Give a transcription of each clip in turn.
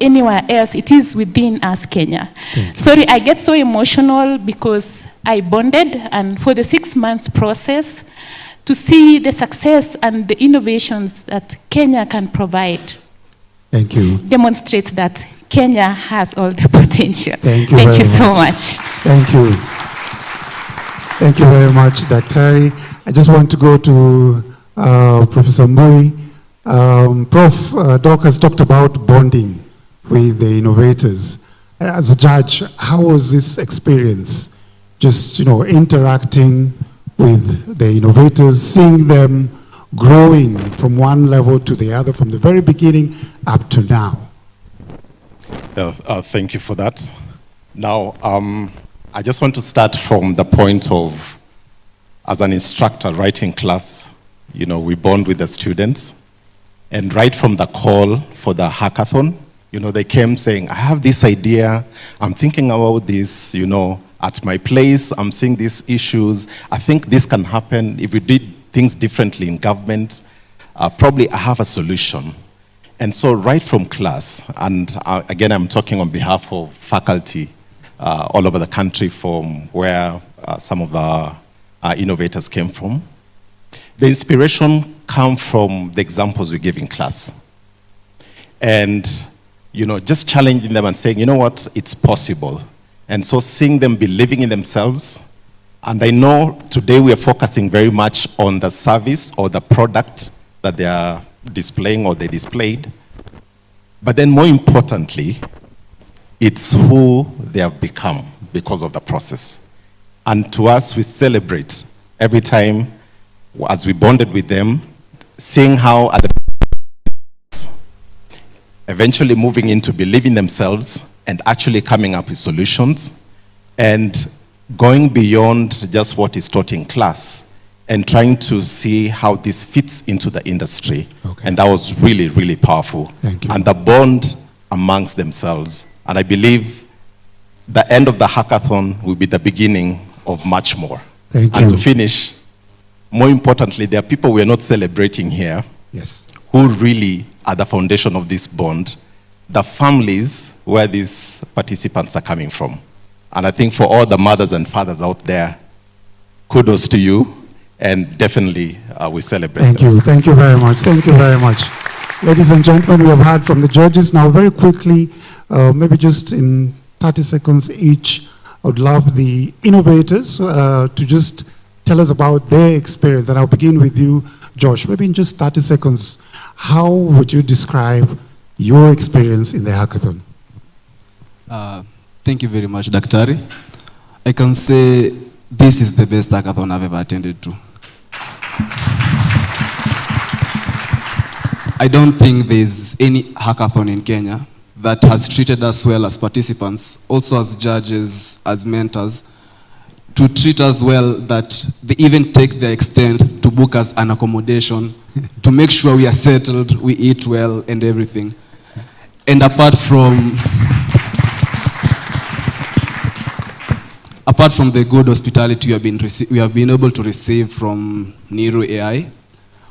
anywhere else. It is within us, Kenya. Sorry, I get so emotional because I bonded, and for the 6 months process, to see the success and the innovations that Kenya can provide. Thank you. Demonstrates that Kenya has all the potential. Thank you. Thank you so much. Thank you. Thank you very much, Daktari. I just want to go to Professor Mbui. Prof. Doc has talked about bonding with the innovators. As a judge, how was this experience? Just, interacting with the innovators, seeing them growing from one level to the other, from the very beginning up to now. Thank you for that. Now, I just want to start from the point of, as an instructor writing class, we bond with the students. And right from the call for the hackathon, they came saying, I have this idea, I'm thinking about this, at my place, I'm seeing these issues. I think this can happen if we did things differently in government. Probably I have a solution. And so right from class, and again, I'm talking on behalf of faculty all over the country from where some of the innovators came from. The inspiration comes from the examples we give in class. And, just challenging them and saying, what, it's possible. And so seeing them believing in themselves. And I know today we are focusing very much on the service or the product that they are displaying or they displayed. But then more importantly, it's who they have become because of the process. And to us, we celebrate every time as we bonded with them, seeing how at the eventually moving into believing themselves and actually coming up with solutions and going beyond just what is taught in class and trying to see how this fits into the industry. Okay. And that was really, really powerful. Thank you. And the bond amongst themselves. And I believe the end of the hackathon will be the beginning of much more. Thank you. And to finish, more importantly, there are people we are not celebrating here. Yes. Who really are the foundation of this bond, the families where these participants are coming from. And I think for all the mothers and fathers out there, kudos to you, and definitely we celebrate Thank them. you. Thank you very much. Thank you very much. Ladies and gentlemen, we have heard from the judges. Now, very quickly, maybe just in 30 seconds each, I would love the innovators to just tell us about their experience. And I'll begin with you, Josh. Maybe in just 30 seconds, how would you describe your experience in the hackathon? Thank you very much, Daktari. I can say this is the best hackathon I've ever attended to. I don't think there's any hackathon in Kenya that has treated us well as participants, also as judges, as mentors, to treat us well that they even take the extent to book us an accommodation, to make sure we are settled, we eat well and everything. And apart from the good hospitality we have been able to receive from NIRU AI,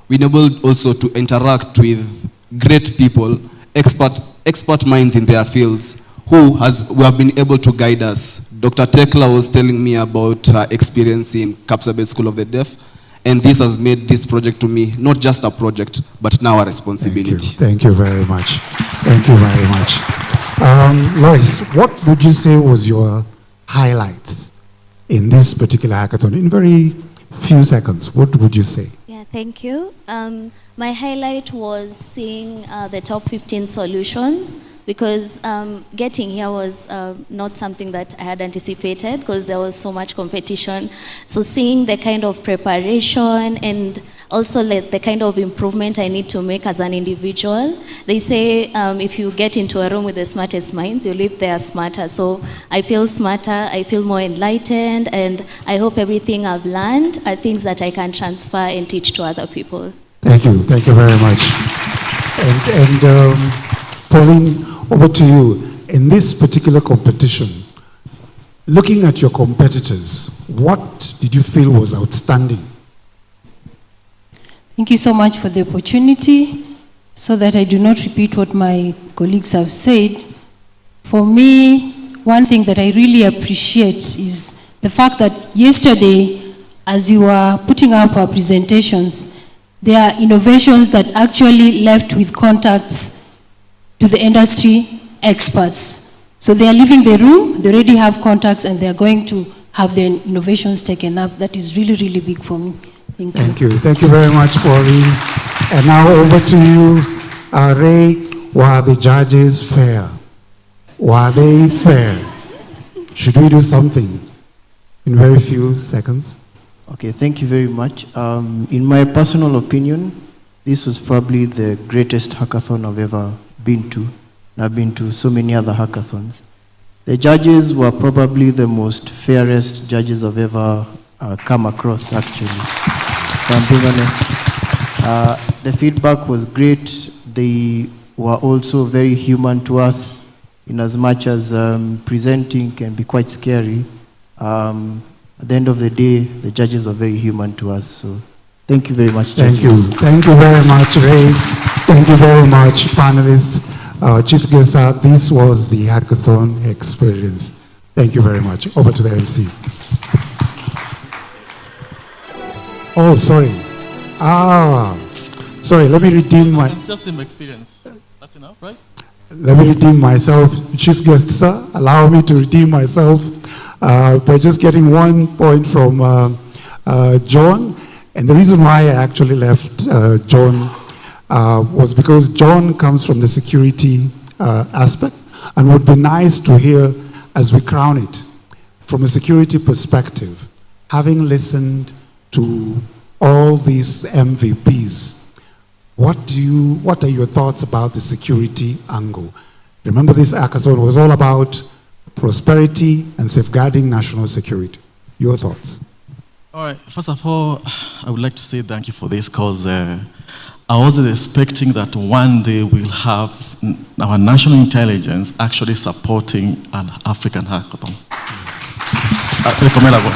we've been able also to interact with great people, expert minds in their fields, who have been able to guide us. Dr. Tekla was telling me about her experience in Kapsabet School of the Deaf, and this has made this project to me not just a project, but now a responsibility. Thank you very much. Thank you very much. Lois, what would you say was your highlight in this particular hackathon? In very few seconds, what would you say? Yeah, thank you. My highlight was seeing the top 15 solutions, because getting here was not something that I had anticipated, because there was so much competition. So seeing the kind of preparation and also the kind of improvement I need to make as an individual. They say if you get into a room with the smartest minds, you leave there smarter. So I feel smarter, I feel more enlightened, and I hope everything I've learned are things that I can transfer and teach to other people. Thank you very much. And Pauline, over to you. In this particular competition, looking at your competitors, what did you feel was outstanding? Thank you so much for the opportunity. so that I do not repeat what my colleagues have said, for me, one thing that I really appreciate is the fact that yesterday, as you were putting up our presentations, there are innovations that actually left with contacts to the industry experts. So they are leaving the room, they already have contacts, and they are going to have their innovations taken up. That is really, really big for me. Thank you. Thank you very much, Pauline. And now over to you, Ray. Were the judges fair? Were they fair? Should we do something in very few seconds? Okay, thank you very much. In my personal opinion, this was probably the greatest hackathon I've ever been to. I've been to so many other hackathons. The judges were probably the most fairest judges I've ever come across, actually, if I'm being honest. The feedback was great. They were also very human to us, in as much as presenting can be quite scary. At the end of the day, the judges were very human to us. So thank you very much, judges. Thank you. Thank you very much, Ray. Thank you very much, panelists. Chief guest, this was the hackathon experience. Thank you very much. Over to the MC. Oh, sorry. Sorry, let me redeem my... It's just an experience. That's enough, right? Let me redeem myself. Chief guest, sir, allow me to redeem myself by just getting 1 point from John. And the reason why I actually left John was because John comes from the security aspect, and would be nice to hear, as we crown it, from a security perspective, having listened to all these MVPs, what are your thoughts about the security angle? Remember, this hackathon was all about prosperity and safeguarding national security. Your thoughts? All right. First of all, I would like to say thank you for this, because I wasn't expecting that one day we'll have our national intelligence actually supporting an African hackathon. It's recommendable.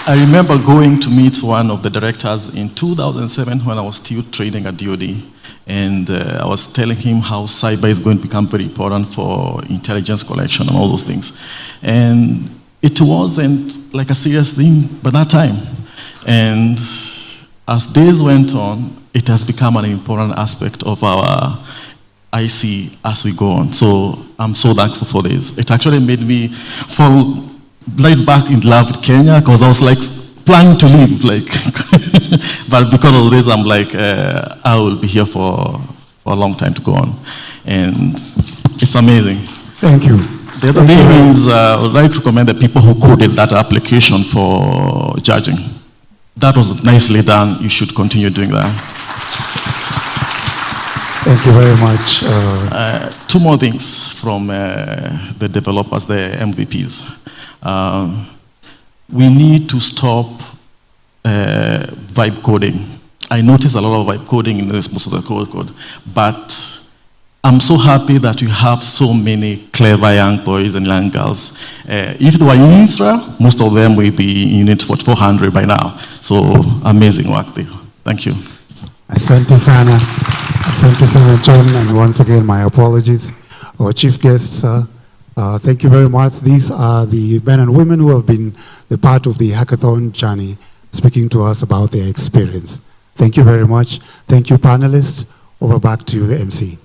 I remember going to meet one of the directors in 2007 when I was still training at DoD, and I was telling him how cyber is going to become very important for intelligence collection and all those things. And it wasn't like a serious thing by that time. And as days went on, it has become an important aspect of our IC as we go on. So I'm so thankful for this. It actually made me fall right back in love with Kenya, because I was like planning to leave, like, but because of this, I'm like, I will be here for a long time to go on, and it's amazing. Thank you. The other thing is, I would like to commend the people who coded that application for judging. That was nicely done. You should continue doing that. Thank you very much. Two more things from the developers, the MVPs. We need to stop vibe coding. I noticed a lot of vibe coding in most of the code, but I'm so happy that we have so many clever young boys and young girls. If they were in Israel, most of them will be in Unit 400 by now. So amazing work there. Thank you. Asante sana. Asante sana, John, and once again, my apologies. Our chief guests, thank you very much. These are the men and women who have been the part of the hackathon journey, speaking to us about their experience. Thank you very much. Thank you, panelists. Over back to you, the MC.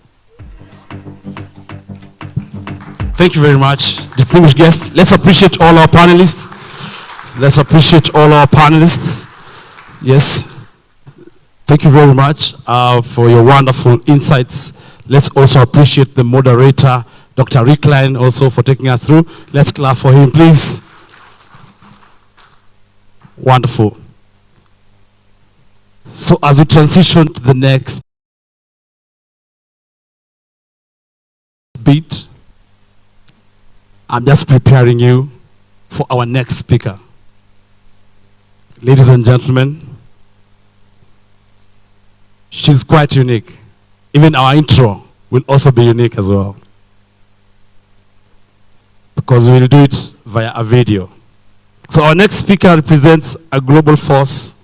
Thank you very much, distinguished guests. Let's appreciate all our panelists. Let's appreciate all our panelists. Yes. Thank you very much for your wonderful insights. Let's also appreciate the moderator, Dr. Rickline, also for taking us through. Let's clap for him, please. Wonderful. So as we transition to the next beat, I'm just preparing you for our next speaker. Ladies and gentlemen, she's quite unique. Even our intro will also be unique as well, because we'll do it via a video. So our next speaker represents a global force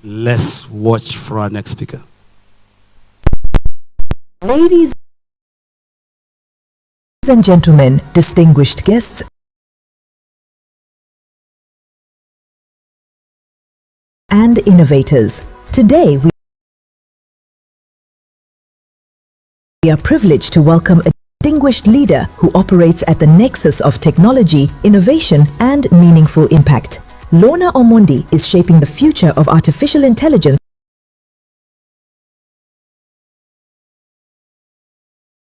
Let's watch for our next speaker. Ladies and gentlemen, distinguished guests, and innovators. Today we are privileged to welcome a distinguished leader who operates at the nexus of technology, innovation, and meaningful impact. Lorna Omondi is shaping the future of artificial intelligence.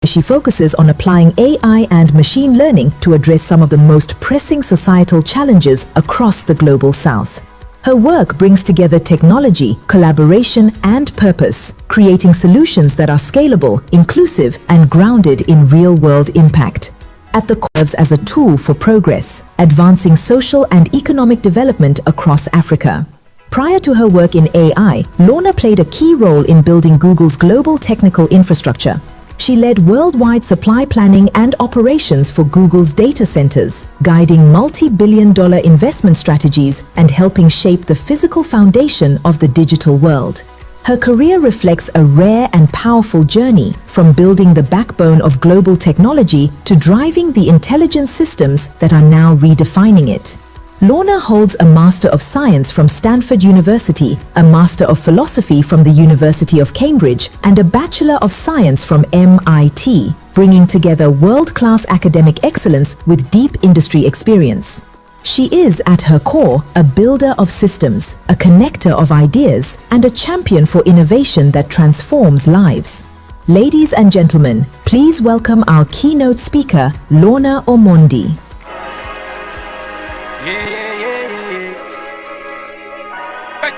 She focuses on applying AI and machine learning to address some of the most pressing societal challenges across the global south. Her work brings together technology, collaboration, and purpose, creating solutions that are scalable, inclusive, and grounded in real-world impact. At the core serves as a tool for progress, advancing social and economic development across Africa. Prior to her work in AI, Lorna played a key role in building Google's global technical infrastructure. She led worldwide supply planning and operations for Google's data centers, guiding multi-billion-dollar investment strategies and helping shape the physical foundation of the digital world. Her career reflects a rare and powerful journey, from building the backbone of global technology to driving the intelligent systems that are now redefining it. Lorna holds a Master of Science from Stanford University, a Master of Philosophy from the University of Cambridge, and a Bachelor of Science from MIT, bringing together world-class academic excellence with deep industry experience. She is, at her core, a builder of systems, a connector of ideas, and a champion for innovation that transforms lives. Ladies and gentlemen, please welcome our keynote speaker, Lorna Omondi.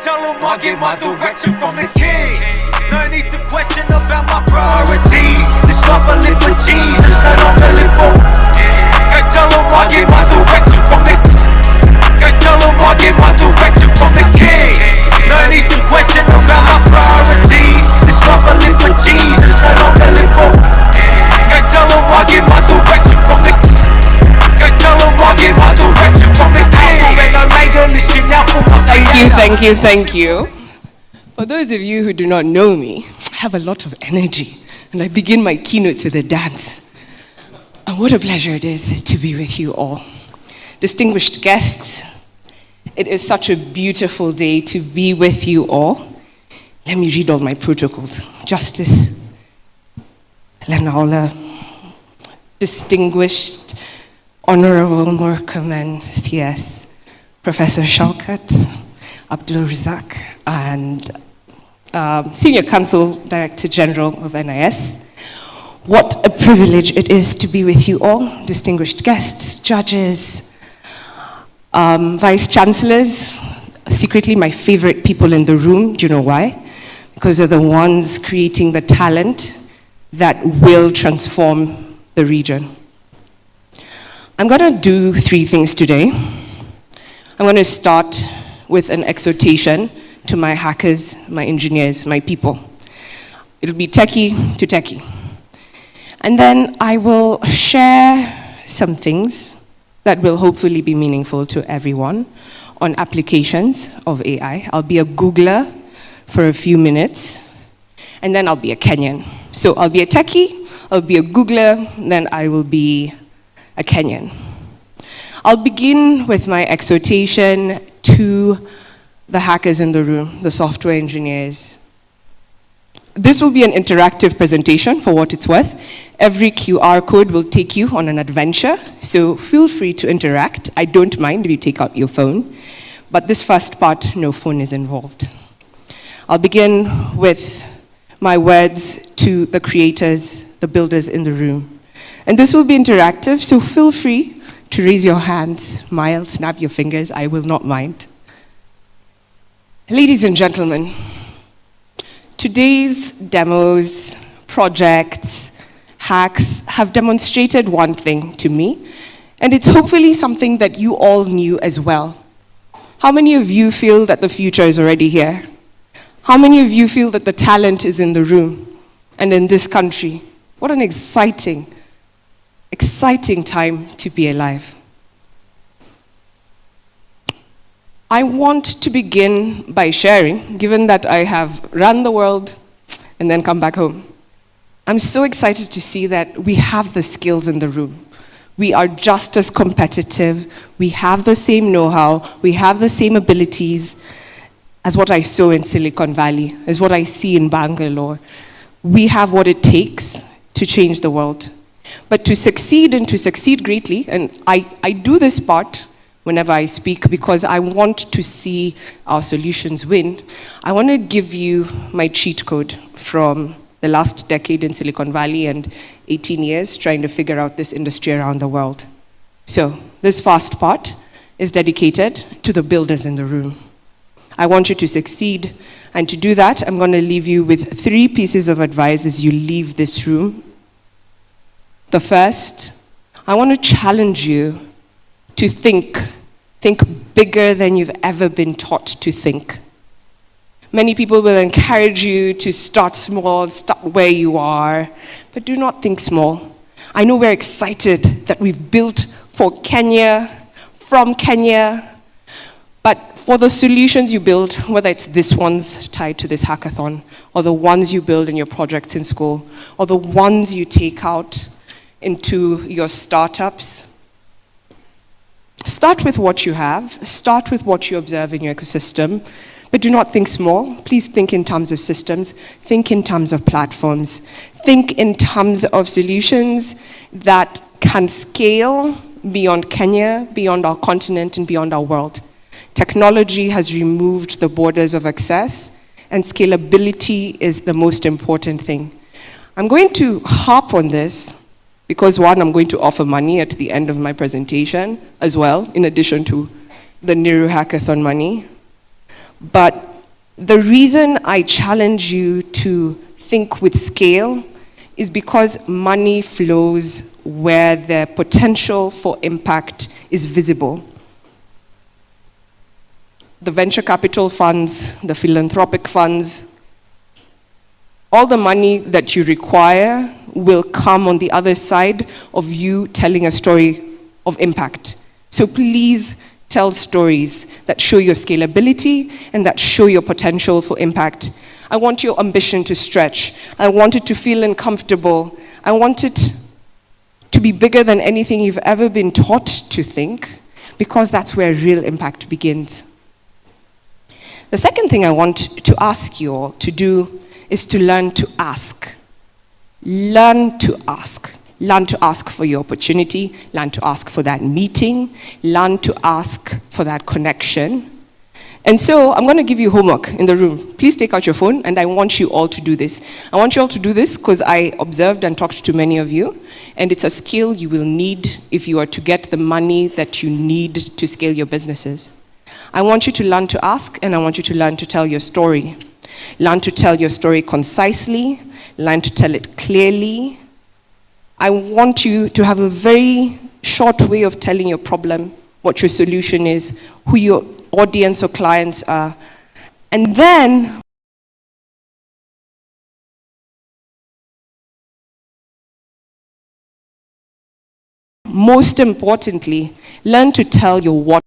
Tell them I'll get my direction from the king. No need to question about my priorities. This life I live for Jesus, I don't live for. Tell them I'll get my direction from the. Tell them I'll get my direction from the king. No need to question about my priorities. This life I live for Jesus, I don't live for. Tell them I'll get my direction from the. Tell them I'll get my direction from the king. Thank you. For those of you who do not know me, I have a lot of energy, and I begin my keynotes with a dance. And what a pleasure it is to be with you all. Distinguished guests, it is such a beautiful day to be with you all. Let me read all my protocols. Justice Lenaola, distinguished Honorable Murkomen, CS, Professor Shaukat, Abdul Razak, and Senior Counsel Director General of NIS. What a privilege it is to be with you all, distinguished guests, judges, vice chancellors, secretly my favorite people in the room. Do you know why? Because they're the ones creating the talent that will transform the region. I'm going to do three things today. I'm going to start with an exhortation to my hackers, my engineers, my people. It'll be techie to techie. And then I will share some things that will hopefully be meaningful to everyone on applications of AI. I'll be a Googler for a few minutes, and then I'll be a Kenyan. So I'll be a techie, I'll be a Googler, then I will be a Kenyan. I'll begin with my exhortation to the hackers in the room, the software engineers. This will be an interactive presentation for what it's worth. Every QR code will take you on an adventure, so feel free to interact. I don't mind if you take out your phone, but this first part, no phone is involved. I'll begin with my words to the creators, the builders in the room. And this will be interactive, so feel free to raise your hands, smile, snap your fingers, I will not mind. Ladies and gentlemen, today's demos, projects, hacks have demonstrated one thing to me, and it's hopefully something that you all knew as well. How many of you feel that the future is already here? How many of you feel that the talent is in the room and in this country? What an exciting time to be alive. I want to begin by sharing, given that I have run the world and then come back home. I'm so excited to see that we have the skills in the room. We are just as competitive, we have the same know-how, we have the same abilities as what I saw in Silicon Valley, as what I see in Bangalore. We have what it takes to change the world. But to succeed and to succeed greatly, and I do this part whenever I speak because I want to see our solutions win, I want to give you my cheat code from the last decade in Silicon Valley and 18 years trying to figure out this industry around the world. So this first part is dedicated to the builders in the room. I want you to succeed, and to do that, I'm going to leave you with 3 pieces of advice as you leave this room. The first, I want to challenge you to think bigger than you've ever been taught to think. Many people will encourage you to start small, start where you are, but do not think small. I know we're excited that we've built for Kenya, from Kenya, but for the solutions you build, whether it's this one's tied to this hackathon, or the ones you build in your projects in school, or the ones you take out into your startups, start with what you have, start with what you observe in your ecosystem, but do not think small. Please think in terms of systems, think in terms of platforms, think in terms of solutions that can scale beyond Kenya, beyond our continent, and beyond our world. Technology has removed the borders of access, and scalability is the most important thing. I'm going to harp on this because, one, I'm going to offer money at the end of my presentation as well, in addition to the NIRU Hackathon money. But the reason I challenge you to think with scale is because money flows where the potential for impact is visible. The venture capital funds, the philanthropic funds, all the money that you require will come on the other side of you telling a story of impact. So please tell stories that show your scalability and that show your potential for impact. I want your ambition to stretch. I want it to feel uncomfortable. I want it to be bigger than anything you've ever been taught to think, because that's where real impact begins. The second thing I want to ask you all to do is to learn to ask. Learn to ask. Learn to ask for your opportunity. Learn to ask for that meeting. Learn to ask for that connection. And so I'm going to give you homework in the room. Please take out your phone, and I want you all to do this. I want you all to do this because I observed and talked to many of you, and it's a skill you will need if you are to get the money that you need to scale your businesses. I want you to learn to ask, and I want you to learn to tell your story. Learn to tell your story concisely. Learn to tell it clearly. I want you to have a very short way of telling your problem, what your solution is, who your audience or clients are. And then most importantly, learn to tell your what.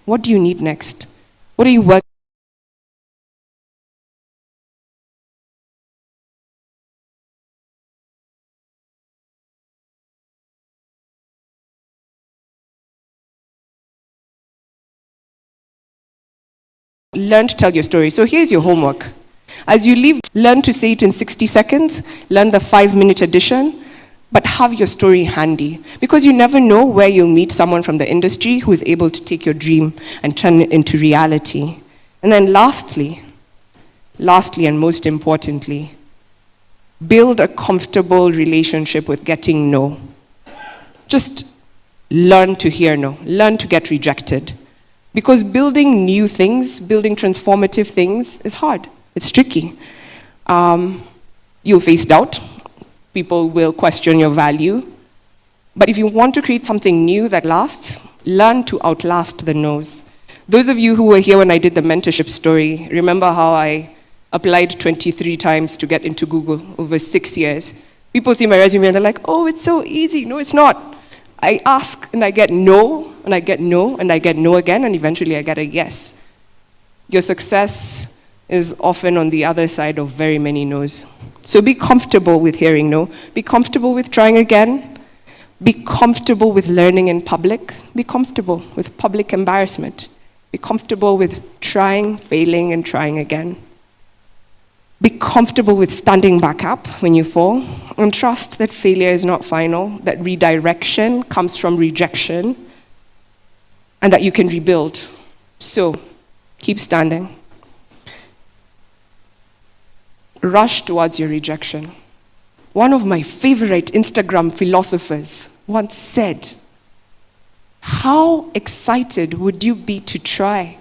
What do you need next? What are you working? Learn to tell your story. So here's your homework. As you leave, learn to say it in 60 seconds, learn the 5-minute edition, but have your story handy, because you never know where you'll meet someone from the industry who is able to take your dream and turn it into reality. And then lastly and most importantly, build a comfortable relationship with getting no. Just learn to hear no, learn to get rejected. Because building new things, building transformative things is hard, it's tricky. You'll face doubt. People will question your value. But if you want to create something new that lasts, learn to outlast the no's. Those of you who were here when I did the mentorship story, remember how I applied 23 times to get into Google over 6 years? People see my resume and they're like, oh, it's so easy. No, it's not. I ask and I get no, and I get no, and I get no again, and eventually I get a yes. Your success is often on the other side of very many no's. So be comfortable with hearing no. Be comfortable with trying again. Be comfortable with learning in public. Be comfortable with public embarrassment. Be comfortable with trying, failing, and trying again. Be comfortable with standing back up when you fall, and trust that failure is not final, that redirection comes from rejection, and that you can rebuild. So, keep standing. Rush towards your rejection. One of my favorite Instagram philosophers once said, how excited would you be to try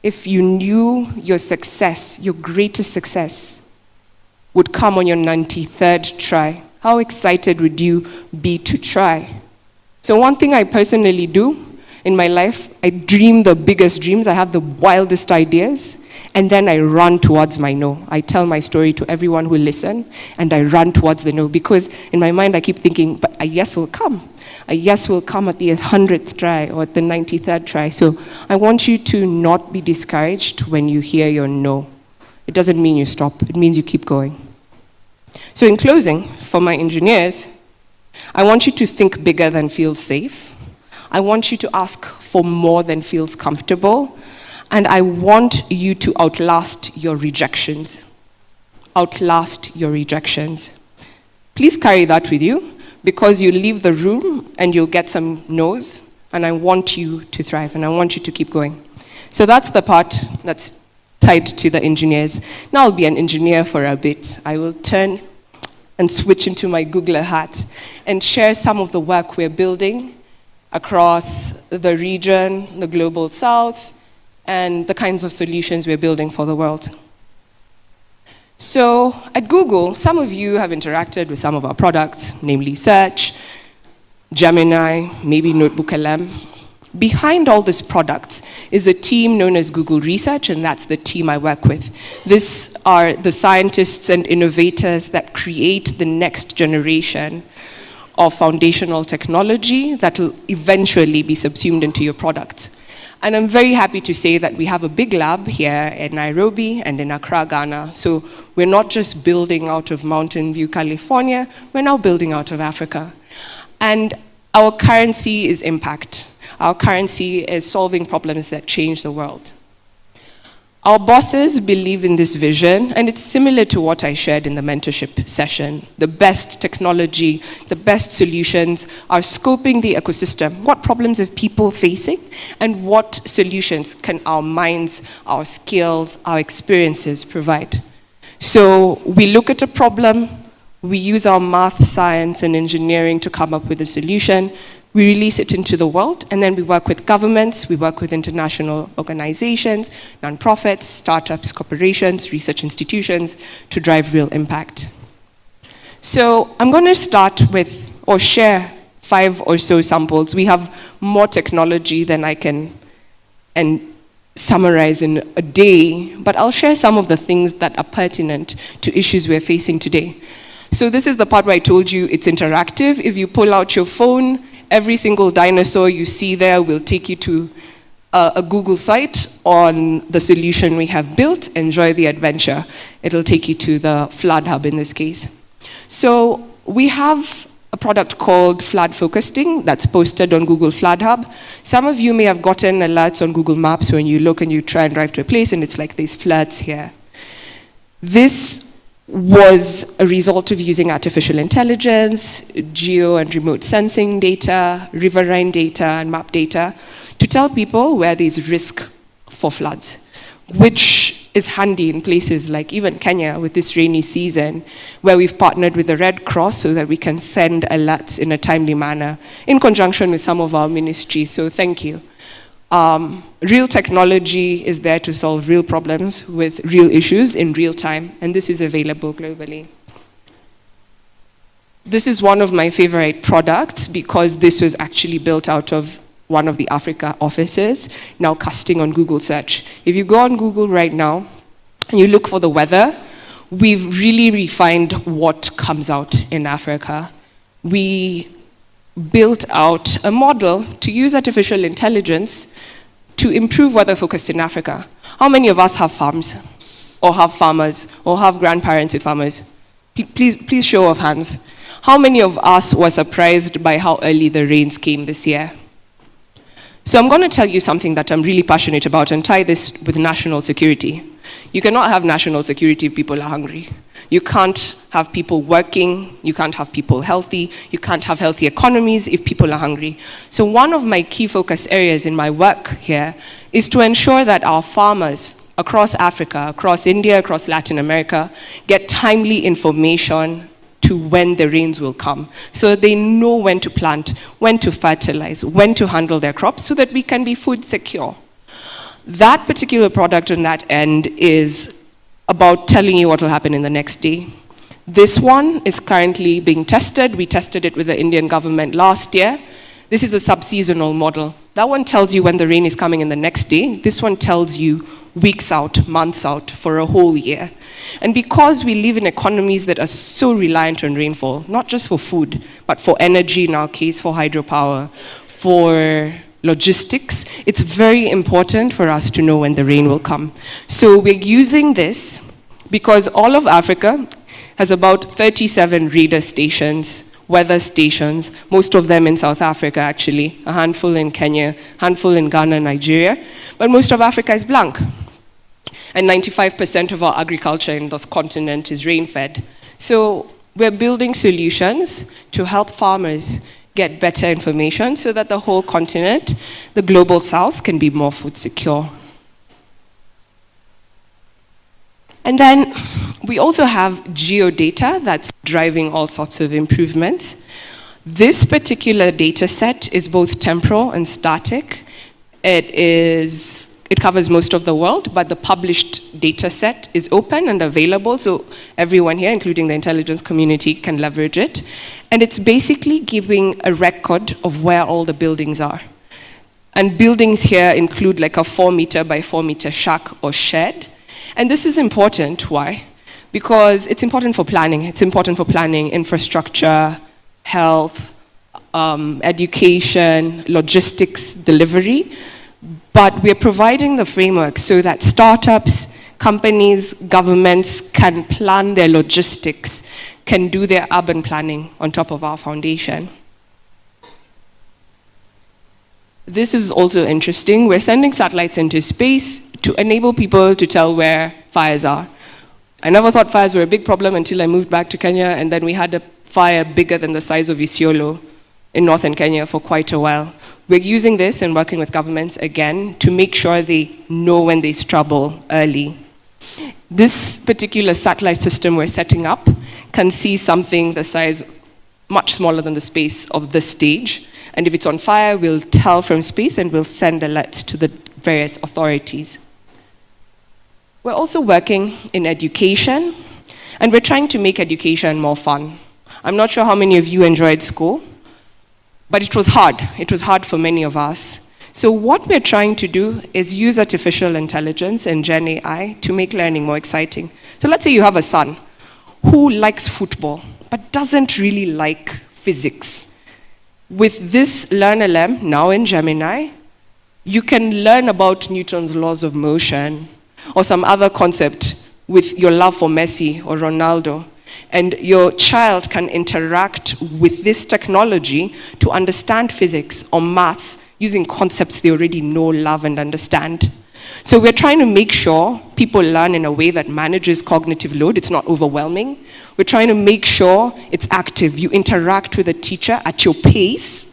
if you knew your success, your greatest success, would come on your 93rd try? How excited would you be to try? So one thing I personally do in my life, I dream the biggest dreams, I have the wildest ideas, and then I run towards my no. I tell my story to everyone who listen, and I run towards the no, because in my mind I keep thinking, but a yes will come. A yes will come at the 100th try or at the 93rd try. So I want you to not be discouraged when you hear your no. It doesn't mean you stop, it means you keep going. So in closing, for my engineers, I want you to think bigger than feels safe. I want you to ask for more than feels comfortable. And I want you to outlast your rejections. Outlast your rejections. Please carry that with you, because you leave the room and you'll get some no's, and I want you to thrive, and I want you to keep going. So that's the part that's tied to the engineers. Now I'll be an engineer for a bit. I will turn and switch into my Googler hat and share some of the work we're building across the region, the global south, and the kinds of solutions we're building for the world. So at Google, some of you have interacted with some of our products, namely Search, Gemini, maybe Notebook LM. Behind all these products is a team known as Google Research, and that's the team I work with. These are the scientists and innovators that create the next generation of foundational technology that will eventually be subsumed into your product. And I'm very happy to say that we have a big lab here in Nairobi and in Accra, Ghana. So we're not just building out of Mountain View, California, we're now building out of Africa. And our currency is impact. Our currency is solving problems that change the world. Our bosses believe in this vision, and it's similar to what I shared in the mentorship session. The best technology, the best solutions are scoping the ecosystem. What problems are people facing, and what solutions can our minds, our skills, our experiences provide? So we look at a problem, we use our math, science, and engineering to come up with a solution. We release it into the world, and then we work with governments, we work with international organizations, nonprofits, startups, corporations, research institutions to drive real impact. So I'm going to start with, or share 5 or so samples. We have more technology than I can summarize in a day, but I'll share some of the things that are pertinent to issues we're facing today. So this is the part where I told you it's interactive. If you pull out your phone, every single dinosaur you see there will take you to a Google site on the solution we have built. Enjoy the adventure. It'll take you to the Flood Hub in this case. So we have a product called Flood Focusing that's posted on Google Flood Hub. Some of you may have gotten alerts on Google Maps when you look and you try and drive to a place and it's like there's floods here. This was a result of using artificial intelligence, geo and remote sensing data, riverine data, and map data to tell people where there's risk for floods, which is handy in places like even Kenya with this rainy season, where we've partnered with the Red Cross so that we can send alerts in a timely manner in conjunction with some of our ministries, so thank you. Real technology is there to solve real problems with real issues in real time, and this is available globally. This is one of my favorite products because this was actually built out of one of the Africa offices, now casting on Google search. If you go on Google right now and you look for the weather, we've really refined what comes out in Africa. We built out a model to use artificial intelligence to improve weather focus in Africa. How many of us have farms, or have farmers, or have grandparents with farmers? Please show of hands. How many of us were surprised by how early the rains came this year? So I'm going to tell you something that I'm really passionate about and tie this with national security. You cannot have national security if people are hungry. You can't have people working, you can't have people healthy, you can't have healthy economies if people are hungry. So one of my key focus areas in my work here is to ensure that our farmers across Africa, across India, across Latin America, get timely information to when the rains will come, so they know when to plant, when to fertilize, when to handle their crops, so that we can be food secure. That particular product on that end is about telling you what will happen in the next day. This one is currently being tested. We tested it with the Indian government last year. This is a sub-seasonal model. That one tells you when the rain is coming in the next day. This one tells you weeks out, months out, for a whole year. And because we live in economies that are so reliant on rainfall, not just for food, but for energy in our case, for hydropower, for logistics, it's very important for us to know when the rain will come. So we're using this because all of Africa has about 37 radar stations, weather stations, most of them in South Africa actually, a handful in Kenya, a handful in Ghana, Nigeria, but most of Africa is blank. And 95% of our agriculture in this continent is rain-fed. So we're building solutions to help farmers get better information so that the whole continent, the global south, can be more food secure. And then we also have geodata that's driving all sorts of improvements. This particular data set is both temporal and static. It covers most of the world, but the published data set is open and available, so everyone here, including the intelligence community, can leverage it. And it's basically giving a record of where all the buildings are. And buildings here include like a 4 meter by 4 meter shack or shed. And this is important. Why? Because it's important for planning. It's important for planning infrastructure, health, education, logistics, delivery. But we're providing the framework so that startups, companies, governments can plan their logistics, can do their urban planning on top of our foundation. This is also interesting. We're sending satellites into space to enable people to tell where fires are. I never thought fires were a big problem until I moved back to Kenya, and then we had a fire bigger than the size of Isiolo in northern Kenya for quite a while. We're using this and working with governments again to make sure they know when there's trouble early. This particular satellite system we're setting up can see something the size much smaller than the space of this stage. And if it's on fire, we'll tell from space and we'll send alerts to the various authorities. We're also working in education, and we're trying to make education more fun. I'm not sure how many of you enjoyed school, but it was hard. It was hard for many of us. So what we're trying to do is use artificial intelligence and Gen AI to make learning more exciting. So let's say you have a son who likes football, but doesn't really like physics. With this LearnLM, now in Gemini, you can learn about Newton's laws of motion or some other concept with your love for Messi or Ronaldo. And your child can interact with this technology to understand physics or maths using concepts they already know, love, and understand. So we're trying to make sure people learn in a way that manages cognitive load. It's not overwhelming. We're trying to make sure it's active. You interact with a teacher at your pace.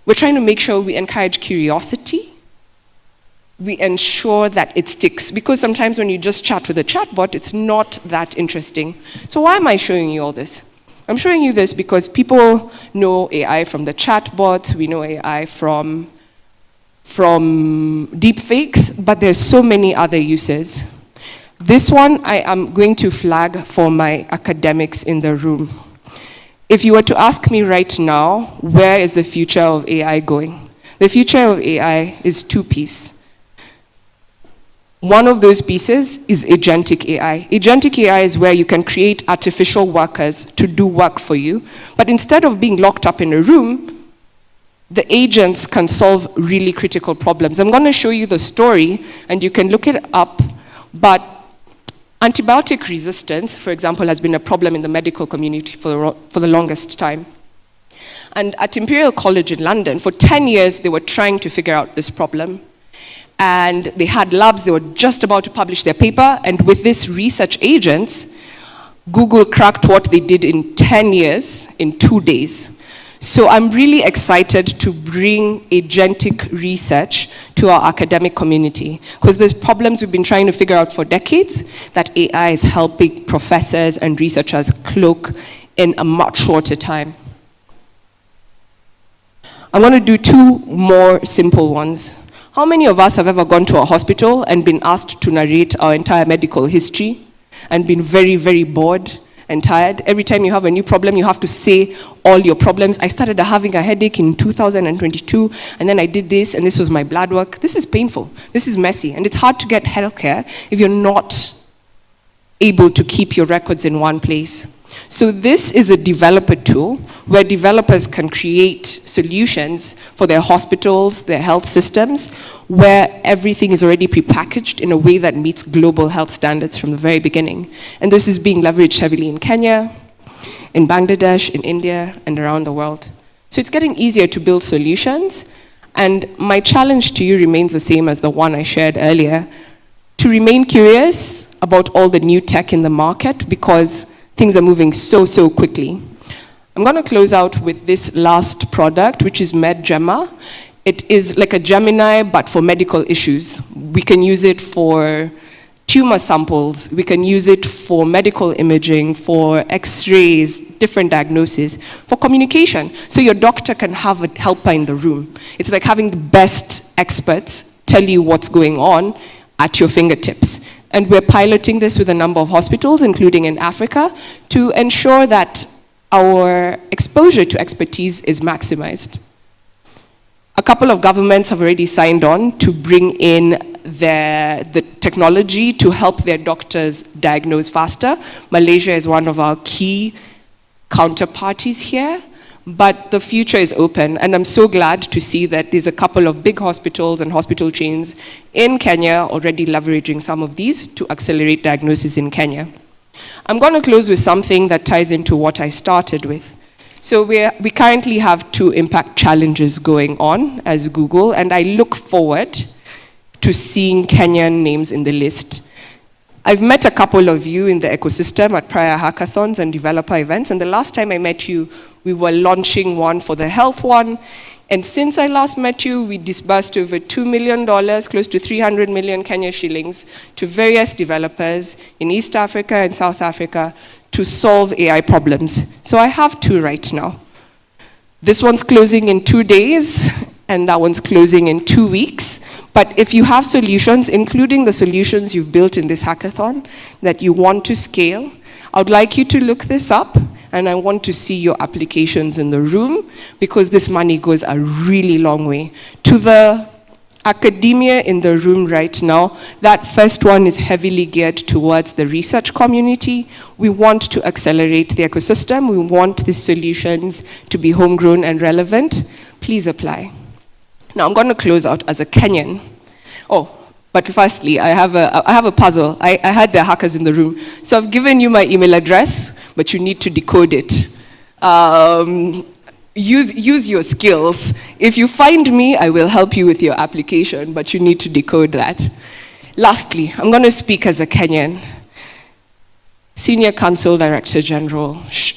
We're trying to make sure we encourage curiosity. We ensure that it sticks. Because sometimes when you just chat with a chatbot, it's not that interesting. So why am I showing you all this? I'm showing you this because people know AI from the chatbots. We know AI from deepfakes, but there's so many other uses. This one I am going to flag for my academics in the room. If you were to ask me right now, where is the future of AI going? The future of AI is two-piece. One of those pieces is agentic AI. Agentic AI is where you can create artificial workers to do work for you, but instead of being locked up in a room, the agents can solve really critical problems. I'm going to show you the story, and you can look it up, but antibiotic resistance, for example, has been a problem in the medical community for the longest time. And at Imperial College in London, for 10 years, they were trying to figure out this problem. And they had labs, they were just about to publish their paper, and with this research agents, Google cracked what they did in 10 years in 2 days. So I'm really excited to bring agentic research to our academic community, because there's problems we've been trying to figure out for decades that AI is helping professors and researchers cloak in a much shorter time. I'm going to do 2 more simple ones. How many of us have ever gone to a hospital and been asked to narrate our entire medical history and been very, very bored and tired? Every time you have a new problem, you have to say all your problems. I started having a headache in 2022, and then I did this, and this was my blood work. This is painful. This is messy, and it's hard to get healthcare if you're not able to keep your records in one place. So this is a developer tool where developers can create solutions for their hospitals, their health systems, where everything is already prepackaged in a way that meets global health standards from the very beginning. And this is being leveraged heavily in Kenya, in Bangladesh, in India, and around the world. So it's getting easier to build solutions. And my challenge to you remains the same as the one I shared earlier, to remain curious about all the new tech in the market, because things are moving so quickly. I'm going to close out with this last product, which is MedGemma. It is like a Gemini, but for medical issues. We can use it for tumor samples. We can use it for medical imaging, for x-rays, different diagnoses, for communication. So your doctor can have a helper in the room. It's like having the best experts tell you what's going on at your fingertips. And we're piloting this with a number of hospitals, including in Africa, to ensure that our exposure to expertise is maximized. A couple of governments have already signed on to bring in the technology to help their doctors diagnose faster. Malaysia is one of our key counterparties here. But the future is open, and I'm so glad to see that there's a couple of big hospitals and hospital chains in Kenya already leveraging some of these to accelerate diagnosis in Kenya. I'm going to close with something that ties into what I started with. So we currently have 2 impact challenges going on as Google, and I look forward to seeing Kenyan names in the list. I've met a couple of you in the ecosystem at prior hackathons and developer events, and the last time I met you, we were launching one for the health one, and since I last met you, we disbursed over $2 million, close to 300 million Kenya shillings, to various developers in East Africa and South Africa to solve AI problems. So I have 2 right now. This one's closing in 2 days, and that one's closing in 2 weeks. But if you have solutions, including the solutions you've built in this hackathon, that you want to scale, I would like you to look this up, and I want to see your applications in the room, because this money goes a really long way. To the academia in the room right now, that first one is heavily geared towards the research community. We want to accelerate the ecosystem. We want these solutions to be homegrown and relevant. Please apply. Now, I'm going to close out as a Kenyan. Oh, but firstly, I have a puzzle. I had the hackers in the room. So I've given you my email address, but you need to decode it. Use your skills. If you find me, I will help you with your application, but you need to decode that. Lastly, I'm going to speak as a Kenyan. Senior Counsel Director General,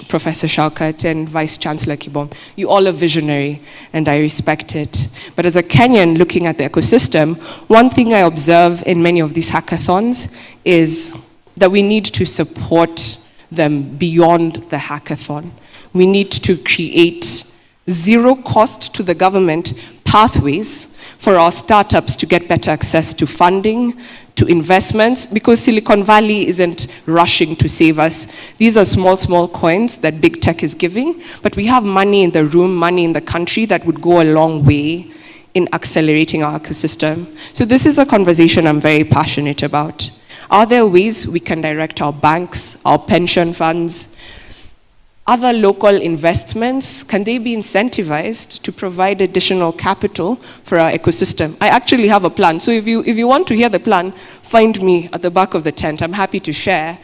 Professor Shaukat, and Vice Chancellor Kibom, you all are visionary, and I respect it. But as a Kenyan looking at the ecosystem, one thing I observe in many of these hackathons is that we need to support them beyond the hackathon. We need to create zero cost to the government pathways for our startups to get better access to funding, to investments, because Silicon Valley isn't rushing to save us. These are small coins that big tech is giving, but we have money in the room, money in the country that would go a long way in accelerating our ecosystem. So this is a conversation I'm very passionate about. Are there ways we can direct our banks, our pension funds, other local investments, can they be incentivized to provide additional capital for our ecosystem? I actually have a plan. So if you want to hear the plan, find me at the back of the tent. I'm happy to share.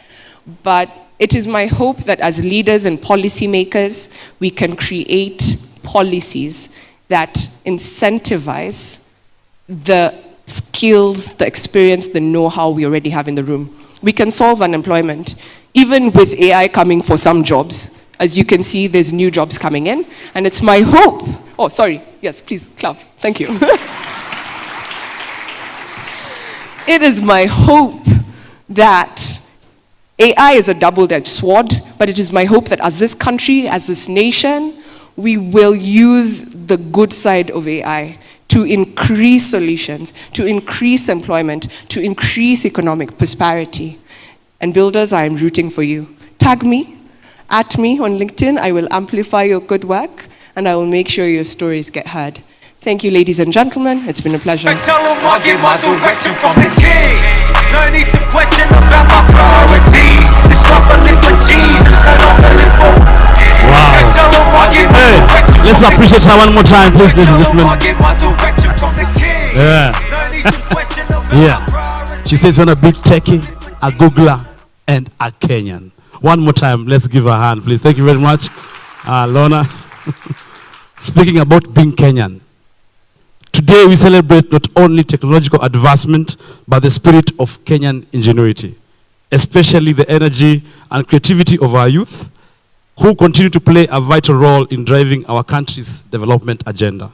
But it is my hope that as leaders and policymakers, we can create policies that incentivize the skills, the experience, the know-how we already have in the room. We can solve unemployment, even with AI coming for some jobs. As you can see, there's new jobs coming in, and it's my hope. Oh, sorry. Yes, please clap. Thank you. It is my hope that AI is a double-edged sword, but it is my hope that as this country, as this nation, we will use the good side of AI to increase solutions, to increase employment, to increase economic prosperity. And builders, I am rooting for you. Tag me, at me on LinkedIn. I will amplify your good work, and I will make sure your stories get heard. Thank you, ladies and gentlemen. It's been a pleasure. I tell them I'll get my direction from the king. No need to question about my priorities. It's properly for Jesus, I don't really for. Wow. I tell them I'll get my direction. Let's appreciate her one more time, please, ladies and gentlemen. I'll get my direction from the king. Yeah. No need to question about Yeah. my priorities. She says, "When a big techie, a Googler, and a Kenyan." One more time, let's give her a hand, please. Thank you very much, Lorna. Speaking about being Kenyan, today we celebrate not only technological advancement, but the spirit of Kenyan ingenuity, especially the energy and creativity of our youth, who continue to play a vital role in driving our country's development agenda.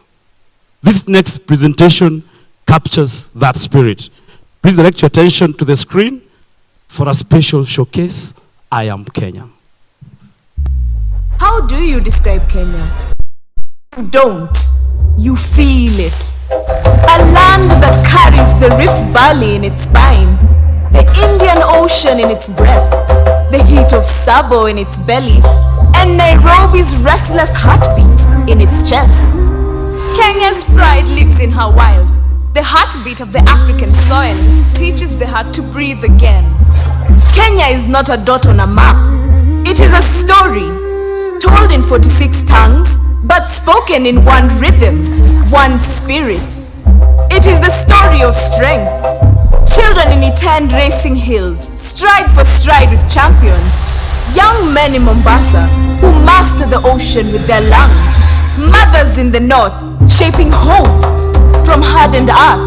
This next presentation captures that spirit. Please direct your attention to the screen for a special showcase, I Am Kenya. How do you describe Kenya? You don't. You feel it. A land that carries the Rift Valley in its spine, the Indian Ocean in its breath, the heat of Sabo in its belly, and Nairobi's restless heartbeat in its chest. Kenya's pride lives in her wild. The heartbeat of the African soil teaches the heart to breathe again. Kenya is not a dot on a map. It is a story, told in 46 tongues, but spoken in one rhythm, one spirit. It is the story of strength. Children in Iten racing hills, stride for stride with champions. Young men in Mombasa who master the ocean with their lungs. Mothers in the north shaping hope from hardened earth.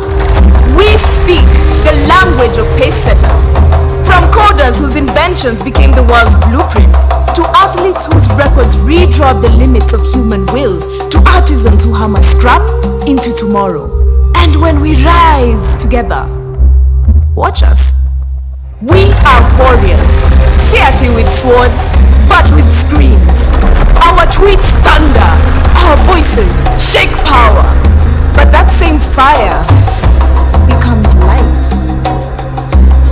We speak the language of pace setters. From coders whose inventions became the world's blueprint, to athletes whose records redraw the limits of human will, to artisans who hammer scrap into tomorrow. And when we rise together, watch us. We are warriors, Seati with swords, but with screens. Our tweets thunder, our voices shake power. But that same fire becomes light,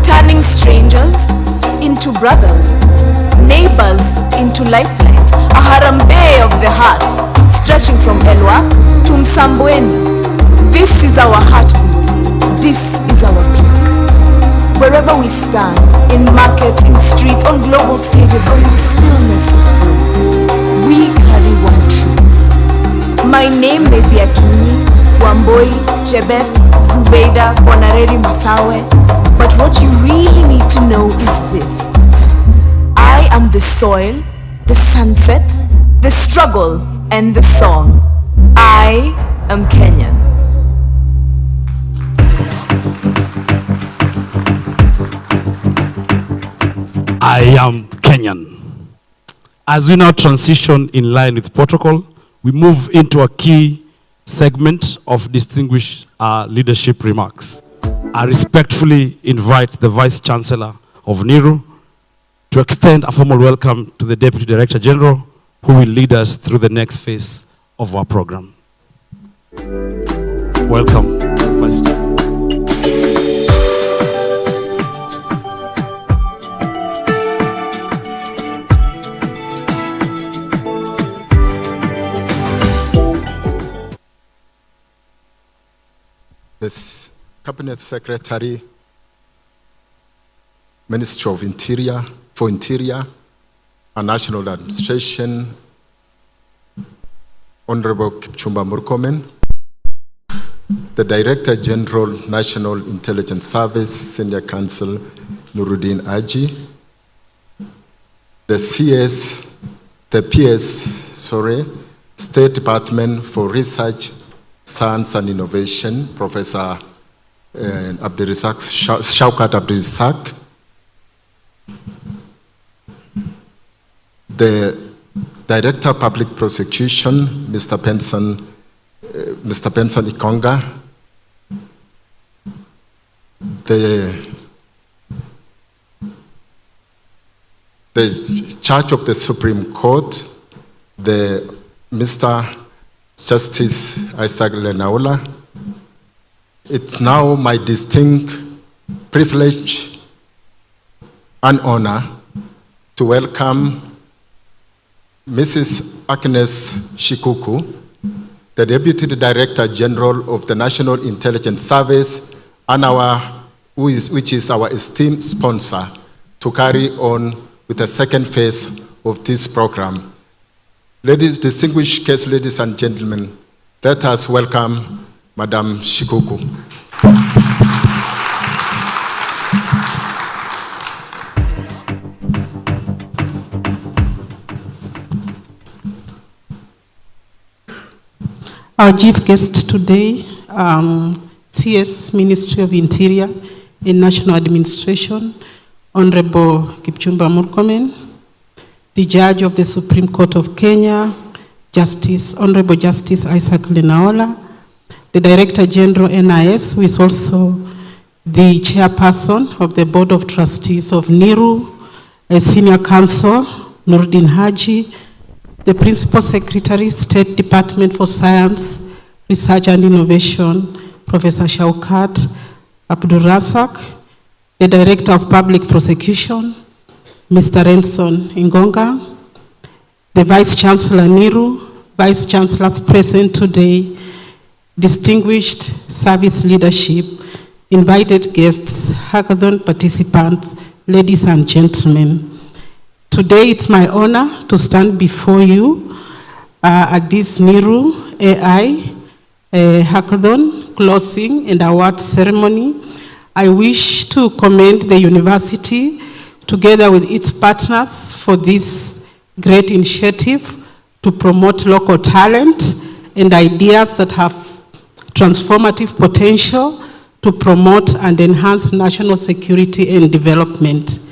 turning strangers into brothers, neighbors into lifelines, a harambe of the heart, stretching from Elwa to Msambweni. This is our heartbeat, this is our peak. Wherever we stand, in markets, in streets, on global stages, or in the stillness of home, we carry one truth. My name may be Akinyi, Wamboi, Chebet, Zubeida, Bonareri, Masawe, but what you really need to know is this. I am the soil, the sunset, the struggle, and the song. I am Kenyan. I am Kenyan. As we now transition in line with protocol, we move into a key segment of distinguished leadership remarks. I respectfully invite the Vice Chancellor of NIRU to extend a formal welcome to the Deputy Director General, who will lead us through the next phase of our program. Welcome, Vice Chancellor. the Cabinet Secretary, Ministry of Interior, for Interior and National Administration, Honorable Kipchumba Murkomen, the Director General, National Intelligence Service, Senior Counsel, Nuruddin Aji, the State Department for Research, Science and Innovation, Professor Shaukat Abdirizak, the Director of Public Prosecution, Mr. Benson Ikonga, the Judge of the Supreme Court, the Mr. Justice Isaac Lenaola. It's now my distinct privilege and honor to welcome Mrs. Agnes Shikuku, the Deputy Director General of the National Intelligence Service, and which is our esteemed sponsor, to carry on with the second phase of this program. Distinguished guests, ladies and gentlemen, let us welcome Madam Shikuku. Our chief guest today, CS Ministry of Interior and National Administration, Honorable Kipchumba Murkomen, the Judge of the Supreme Court of Kenya, Honorable Justice Isaac Lenaola, the Director General NIS, who is also the Chairperson of the Board of Trustees of NIRU, a Senior Counsel, Nuruddin Haji, the Principal Secretary, State Department for Science, Research and Innovation, Professor Shaukat Abdirizak, the Director of Public Prosecution, Mr. Renson Ingonga, the Vice Chancellor NIRU, Vice Chancellors present today, distinguished service leadership, invited guests, hackathon participants, ladies and gentlemen. Today it's my honor to stand before you at this NIRU AI hackathon closing and award ceremony. I wish to commend the university together with its partners for this great initiative to promote local talent and ideas that have transformative potential to promote and enhance national security and development.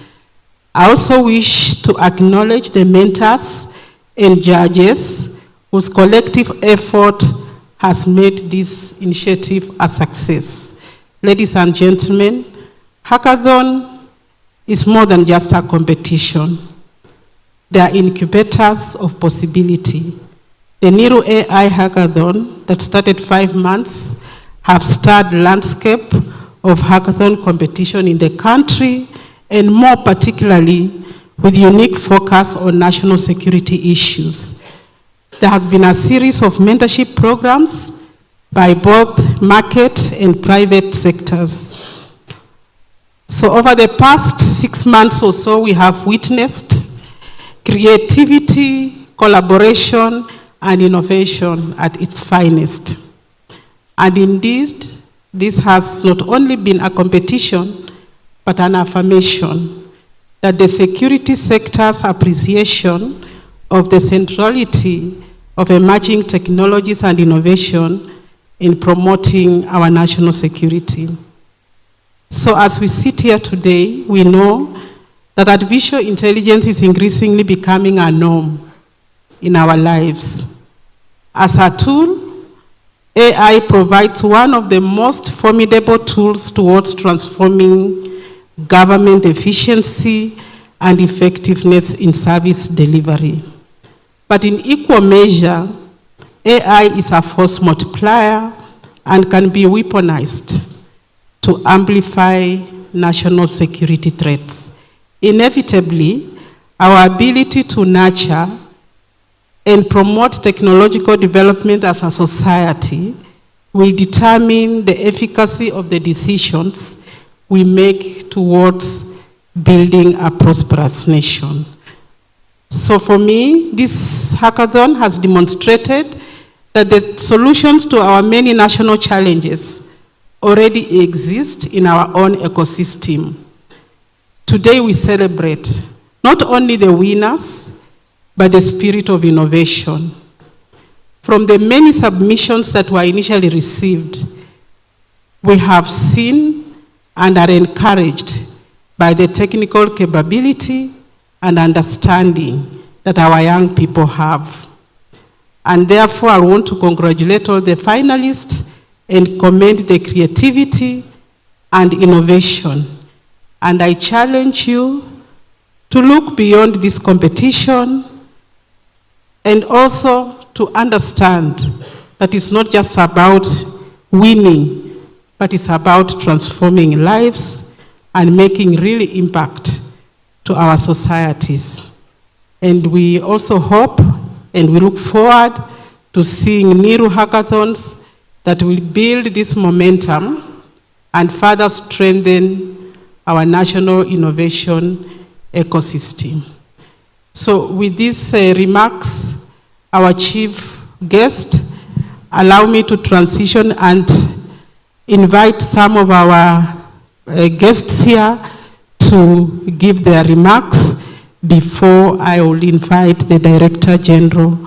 I also wish to acknowledge the mentors and judges whose collective effort has made this initiative a success. Ladies and gentlemen, hackathon is more than just a competition. They are incubators of possibility. The NIRU AI hackathon that started 5 months have stirred landscape of hackathon competition in the country, and more particularly with unique focus on national security issues. There has been a series of mentorship programs by both market and private sectors. So over the past 6 months or so, we have witnessed creativity, collaboration, and innovation at its finest. And indeed, this has not only been a competition, but an affirmation that the security sector's appreciation of the centrality of emerging technologies and innovation in promoting our national security. So as we sit here today, we know that artificial intelligence is increasingly becoming a norm in our lives. As a tool, AI provides one of the most formidable tools towards transforming government efficiency and effectiveness in service delivery. But in equal measure, AI is a force multiplier and can be weaponized to amplify national security threats. Inevitably, our ability to nurture and promote technological development as a society will determine the efficacy of the decisions we make towards building a prosperous nation. So for me, this hackathon has demonstrated that the solutions to our many national challenges already exist in our own ecosystem. Today we celebrate not only the winners, but the spirit of innovation. From the many submissions that were initially received, we have seen and are encouraged by the technical capability and understanding that our young people have. And therefore, I want to congratulate all the finalists and commend the creativity and innovation. And I challenge you to look beyond this competition and also to understand that it's not just about winning, but it's about transforming lives and making really impact to our societies. And we also hope and we look forward to seeing NIRU hackathons that will build this momentum and further strengthen our national innovation ecosystem. So with these remarks, our chief guest, allow me to transition and invite some of our guests here to give their remarks before I will invite the Director General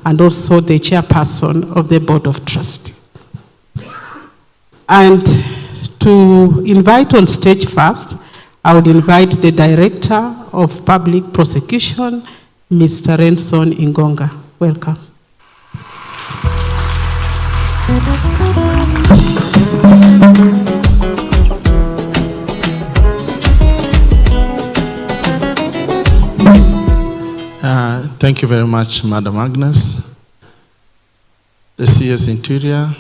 and also the Chairperson of the Board of Trustees. And to invite on stage first, I would invite the Director of Public Prosecution, Mr. Renson Ingonga. Welcome. Thank you very much, Madam Agnes. The CS Interior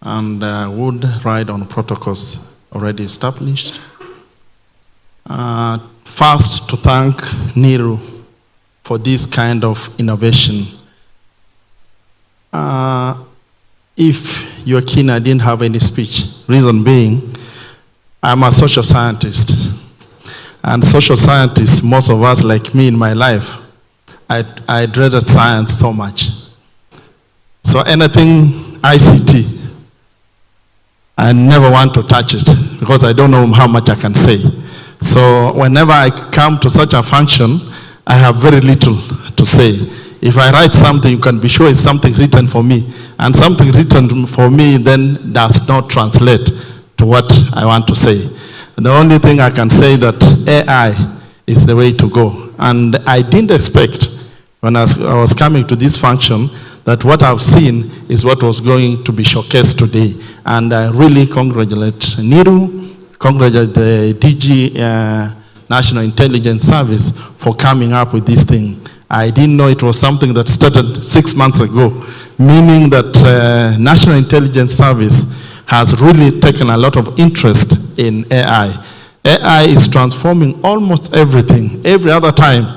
and would ride on protocols already established. First, to thank NIRU for this kind of innovation. If you're keen, I didn't have any speech. Reason being, I'm a social scientist. And social scientists, most of us, like me in my life, I dreaded science so much. So anything ICT, I never want to touch it because I don't know how much I can say. So whenever I come to such a function, I have very little to say. If I write something, you can be sure it's something written for me. And something written for me then does not translate to what I want to say. The only thing I can say that AI is the way to go. And I didn't expect when I was coming to this function that what I've seen is what was going to be showcased today. And I really congratulate NIRU, congratulate the DG National Intelligence Service for coming up with this thing. I didn't know it was something that started 6 months ago, meaning that National Intelligence Service has really taken a lot of interest in AI. AI is transforming almost everything. Every other time,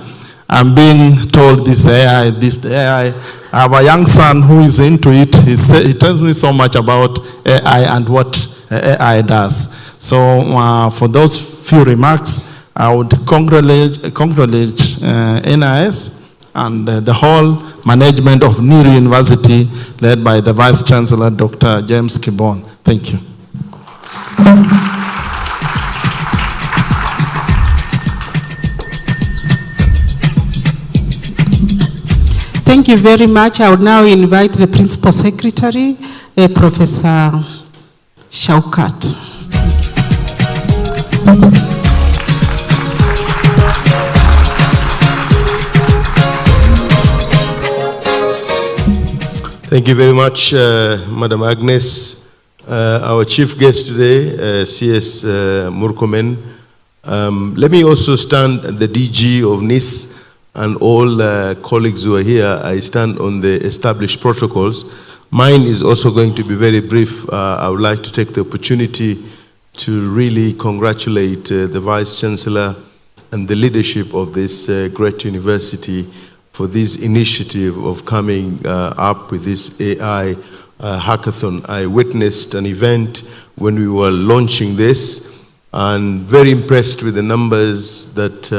I'm being told this AI, this AI. I have a young son who is into it. He tells me so much about AI and what AI does. So for those few remarks, I would congratulate NIS and the whole management of NIRU University, led by the Vice Chancellor, Dr. James Kibon. Thank you. Thank you very much. I would now invite the Principal Secretary, Professor Shaukat. Thank you very much, Madam Agnes. Our chief guest today, CS Murkomen. Let me also stand the DG of NIS and all colleagues who are here. I stand on the established protocols. Mine is also going to be very brief. I would like to take the opportunity to really congratulate the Vice Chancellor and the leadership of this great university for this initiative of coming up with this AI hackathon. I witnessed an event when we were launching this, and very impressed with the numbers that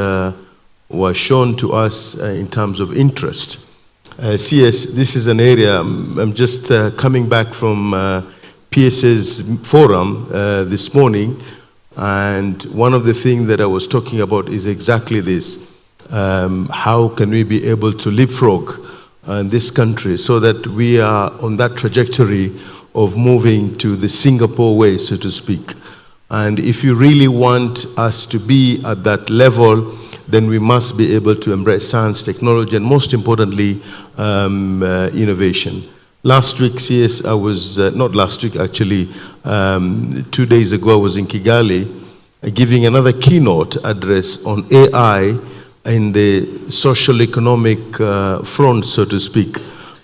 were shown to us in terms of interest. CS, this is an area, I'm just coming back from PSA's forum this morning, and one of the things that I was talking about is exactly this. How can we be able to leapfrog in this country so that we are on that trajectory of moving to the Singapore way, so to speak. And if you really want us to be at that level, then we must be able to embrace science, technology, and most importantly, innovation. Last week, CS, I was, not last week actually, 2 days ago, I was in Kigali giving another keynote address on AI in the social economic front, so to speak.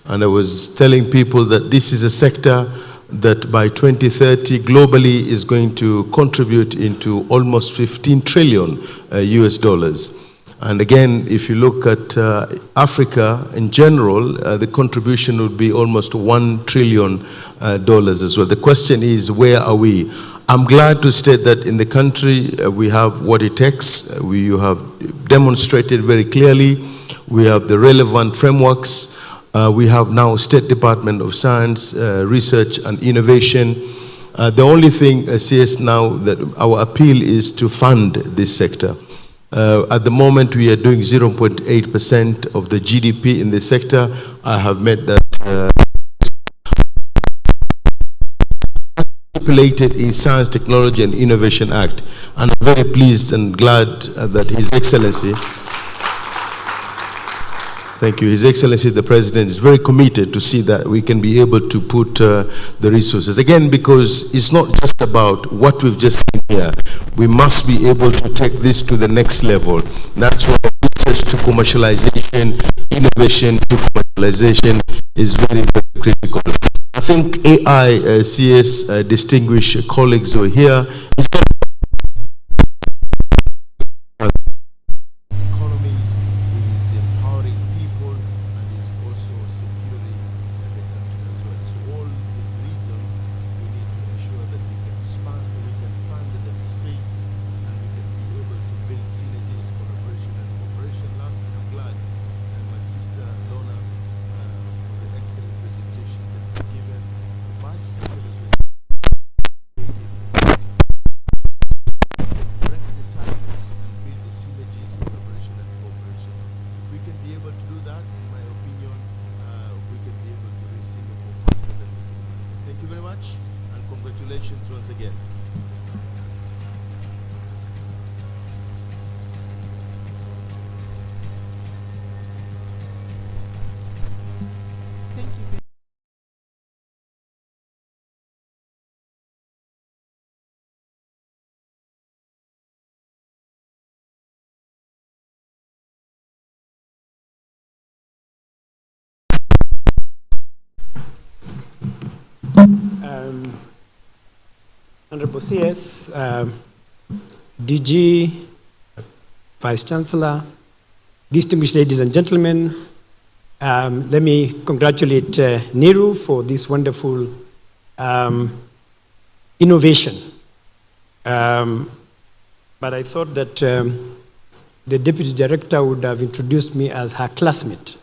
And I was telling people that this is a sector that by 2030 globally is going to contribute into almost 15 trillion US dollars. And again, if you look at Africa in general, the contribution would be almost $1 trillion as well. The question is, where are we? I'm glad to state that in the country we have what it takes. You have demonstrated very clearly. We have the relevant frameworks. We have now State Department of Science, Research and Innovation. The only thing, CS, now that our appeal is to fund this sector. At the moment, we are doing 0.8% of the GDP in this sector. I have met that stipulated in Science, Technology and Innovation Act. And I'm very pleased and glad that His Excellency, thank you, His Excellency the President is very committed to see that we can be able to put the resources. Again, because it's not just about what we've just seen here. We must be able to take this to the next level. That's why research to commercialization, innovation to commercialization is very, very critical. I think AI, CS, distinguished colleagues who are here, is not economies, it is empowering people, and is also securing the country as well. So all these reasons, we need to ensure that we can fund that space, and we can be able to build synergies, collaboration and cooperation. Lastly, I'm glad my sister Lona for the excellent presentation that you've given. The Vice Chancellor break the silos and build the synergies, collaboration and cooperation. If we can be able to do that, in my opinion, we can be able to reach Singapore faster than we can. Thank you very much, and congratulations once again. Honorable CS, DG, Vice Chancellor, distinguished ladies and gentlemen, let me congratulate NIRU for this wonderful innovation. But I thought that the Deputy Director would have introduced me as her classmate,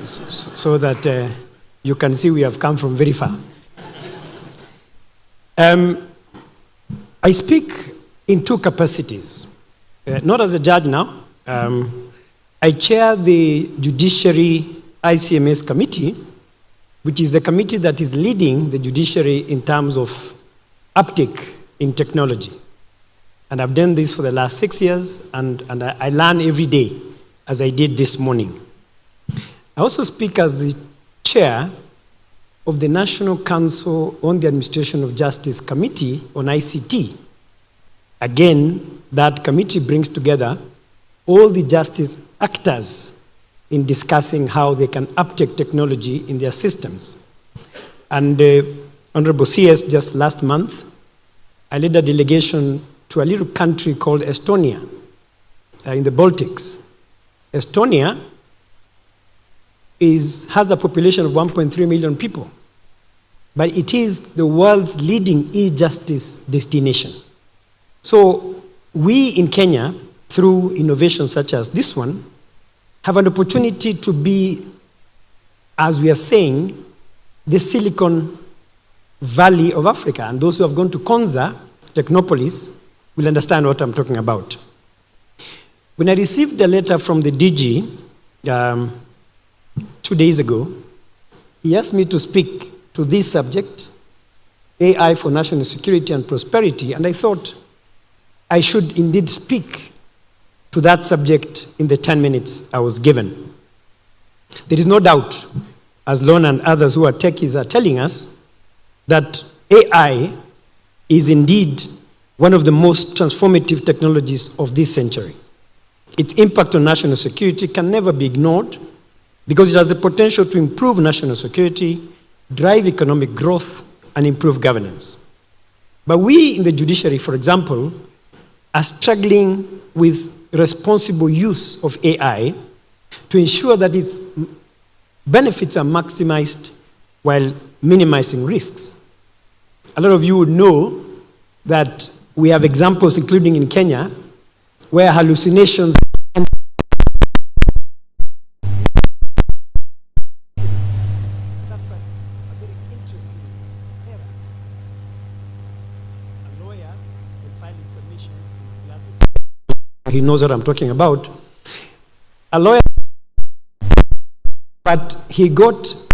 so that you can see we have come from very far. I speak in two capacities. Not as a judge now. I chair the Judiciary ICMS Committee, which is the committee that is leading the judiciary in terms of uptake in technology. And I've done this for the last 6 years, and I learn every day, as I did this morning. I also speak as the chair of the National Council on the Administration of Justice Committee on ICT. Again, that committee brings together all the justice actors in discussing how they can uptake technology in their systems. And Honorable CS, just last month, I led a delegation to a little country called Estonia in the Baltics. Estonia has a population of 1.3 million people. but it is the world's leading e-justice destination. So we in Kenya, through innovations such as this one, have an opportunity to be, as we are saying, the Silicon Valley of Africa. And those who have gone to Konza, Technopolis, will understand what I'm talking about. When I received a letter from the DG 2 days ago, he asked me to speak to this subject, AI for national security and prosperity, and I thought I should indeed speak to that subject in the 10 minutes I was given. There is no doubt, as Lon and others who are techies are telling us, that AI is indeed one of the most transformative technologies of this century. Its impact on national security can never be ignored because it has the potential to improve national security, drive economic growth, and improve governance. But we in the judiciary, for example, are struggling with responsible use of AI to ensure that its benefits are maximized while minimizing risks. A lot of you would know that we have examples, including in Kenya, where hallucinations suffered a very interesting error. A lawyer, in filing submissions, he knows what I'm talking about. A lawyer, but he got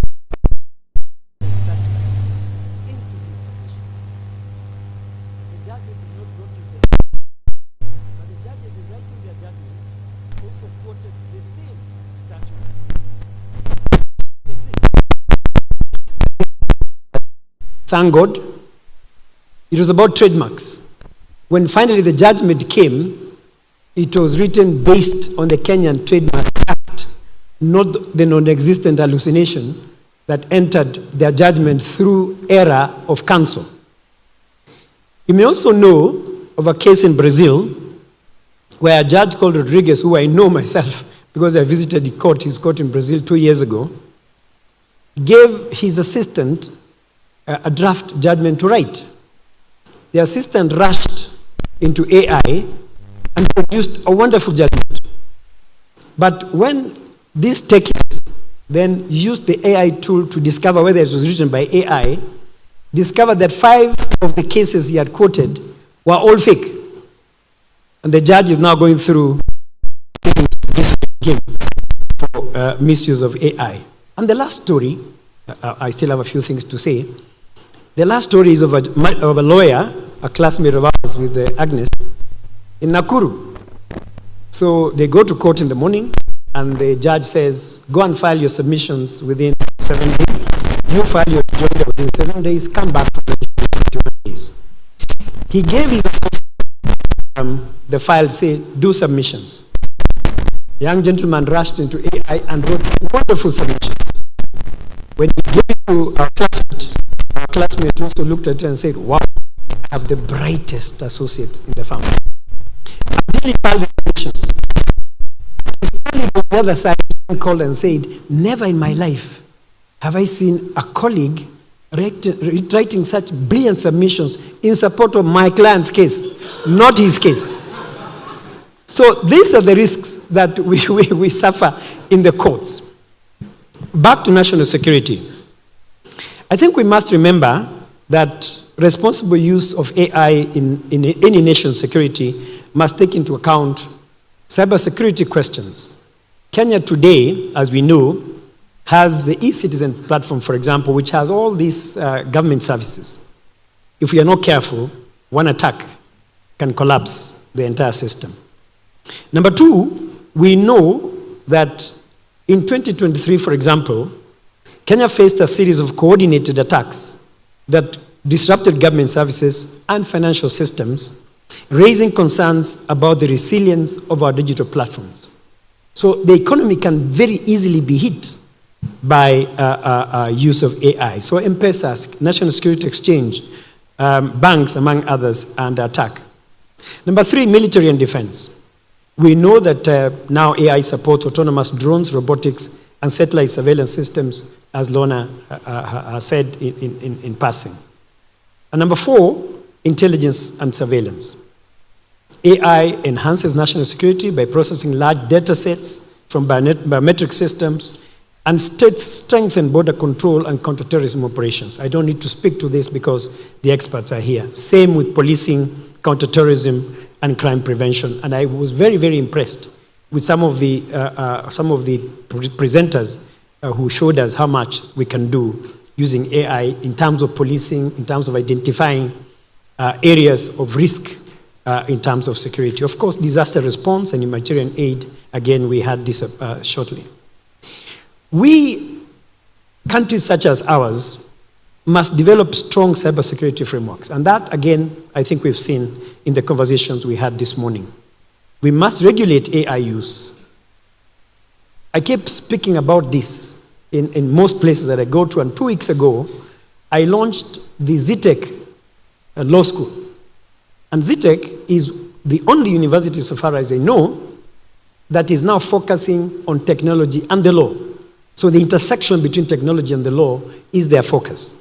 thank God, it was about trademarks. When finally the judgment came, it was written based on the Kenyan Trademark Act, not the non-existent hallucination that entered their judgment through error of counsel. You may also know of a case in Brazil where a judge called Rodriguez, who I know myself because I visited his court in Brazil 2 years ago, gave his assistant a draft judgment to write. The assistant rushed into AI and produced a wonderful judgment. But when this techies then used the AI tool to discover whether it was written by AI, discovered that 5 of the cases he had quoted were all fake. And the judge is now going through this game for misuse of AI. And the last story, I still have a few things to say. The last story is of a lawyer, a classmate of ours with Agnes, in Nakuru. So they go to court in the morning, and the judge says, go and file your submissions within 7 days. You file your rejoinder within 7 days, come back for the 21 days. He gave his assistant the file, say, do submissions. The young gentleman rushed into AI and wrote wonderful submissions. When he gave it to our classmate also looked at it and said, wow, I have the brightest associate in the family. Until he filed the submissions. His colleague on the other side called and said, never in my life have I seen a colleague writing such brilliant submissions in support of my client's case, not his case. So these are the risks that we suffer in the courts. Back to national security. I think we must remember that responsible use of AI in any nation's security must take into account cybersecurity questions. Kenya today, as we know, has the e-citizen platform, for example, which has all these government services. If we are not careful, one attack can collapse the entire system. Number 2, we know that in 2023, for example, Kenya faced a series of coordinated attacks that disrupted government services and financial systems, raising concerns about the resilience of our digital platforms. So the economy can very easily be hit by use of AI. So M-Pesa's National Security Exchange, banks, among others, are under attack. Number 3, military and defense. We know that now AI supports autonomous drones, robotics, and satellite surveillance systems as Lorna said in passing. And number 4, intelligence and surveillance. AI enhances national security by processing large data sets from biometric systems and strengthen border control and counterterrorism operations. I don't need to speak to this because the experts are here. Same with policing, counterterrorism, and crime prevention. And I was very, very impressed with some of the presenters who showed us how much we can do using AI in terms of policing, in terms of identifying areas of risk in terms of security. Of course, disaster response and humanitarian aid, again, we had this shortly. Countries such as ours, must develop strong cybersecurity frameworks. And that, again, I think we've seen in the conversations we had this morning. We must regulate AI use. I keep speaking about this in most places that I go to, and 2 weeks ago, I launched the ZTech law school. And ZTech is the only university, so far as I know, that is now focusing on technology and the law. So the intersection between technology and the law is their focus.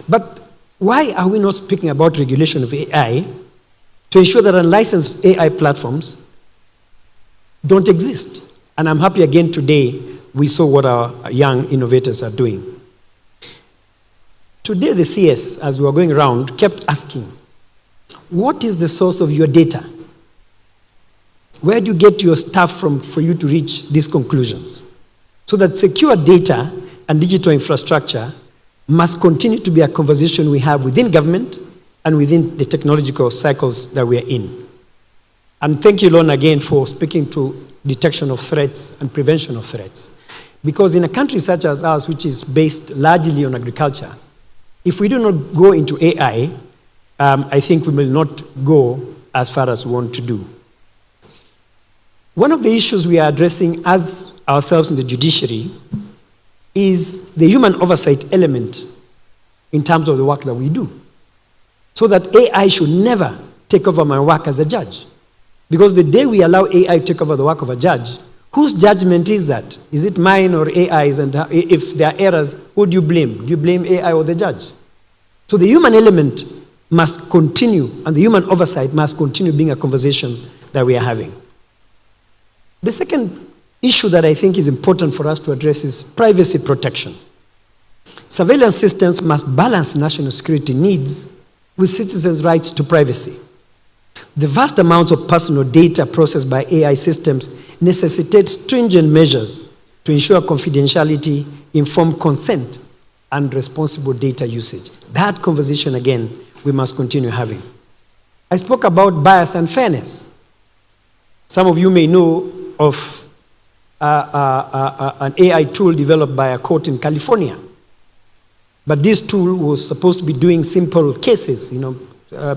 But why are we not speaking about regulation of AI to ensure that unlicensed AI platforms don't exist? And I'm happy again today we saw what our young innovators are doing. Today the CS, as we were going around, kept asking, what is the source of your data? Where do you get your stuff from for you to reach these conclusions? So that secure data and digital infrastructure must continue to be a conversation we have within government and within the technological cycles that we are in. And thank you, Lorna, again, for speaking to detection of threats and prevention of threats. Because in a country such as ours, which is based largely on agriculture, if we do not go into AI, I think we will not go as far as we want to do. One of the issues we are addressing as ourselves in the judiciary is the human oversight element in terms of the work that we do. So that AI should never take over my work as a judge. Because the day we allow AI to take over the work of a judge, whose judgment is that? Is it mine or AI's? And if there are errors, who do you blame? Do you blame AI or the judge? So the human element must continue, and the human oversight must continue being a conversation that we are having. The second issue that I think is important for us to address is privacy protection. Surveillance systems must balance national security needs with citizens' rights to privacy. The vast amounts of personal data processed by AI systems necessitate stringent measures to ensure confidentiality, informed consent, and responsible data usage. That conversation, again, we must continue having. I spoke about bias and fairness. Some of you may know of an AI tool developed by a court in California. But this tool was supposed to be doing simple cases,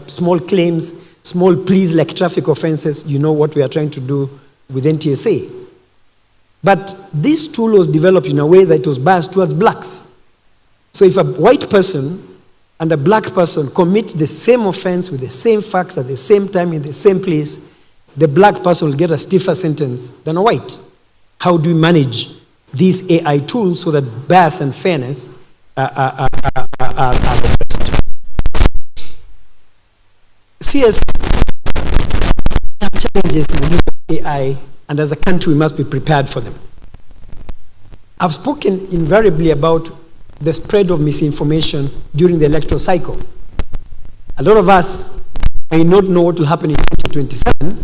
small claims, small pleas like traffic offenses, what we are trying to do with NTSA. But this tool was developed in a way that it was biased towards blacks. So if a white person and a black person commit the same offense with the same facts at the same time in the same place, the black person will get a stiffer sentence than a white. How do we manage these AI tools so that bias and fairness are addressed? CS have challenges in the use of AI, and as a country we must be prepared for them. I've spoken invariably about the spread of misinformation during the electoral cycle. A lot of us may not know what will happen in 2027.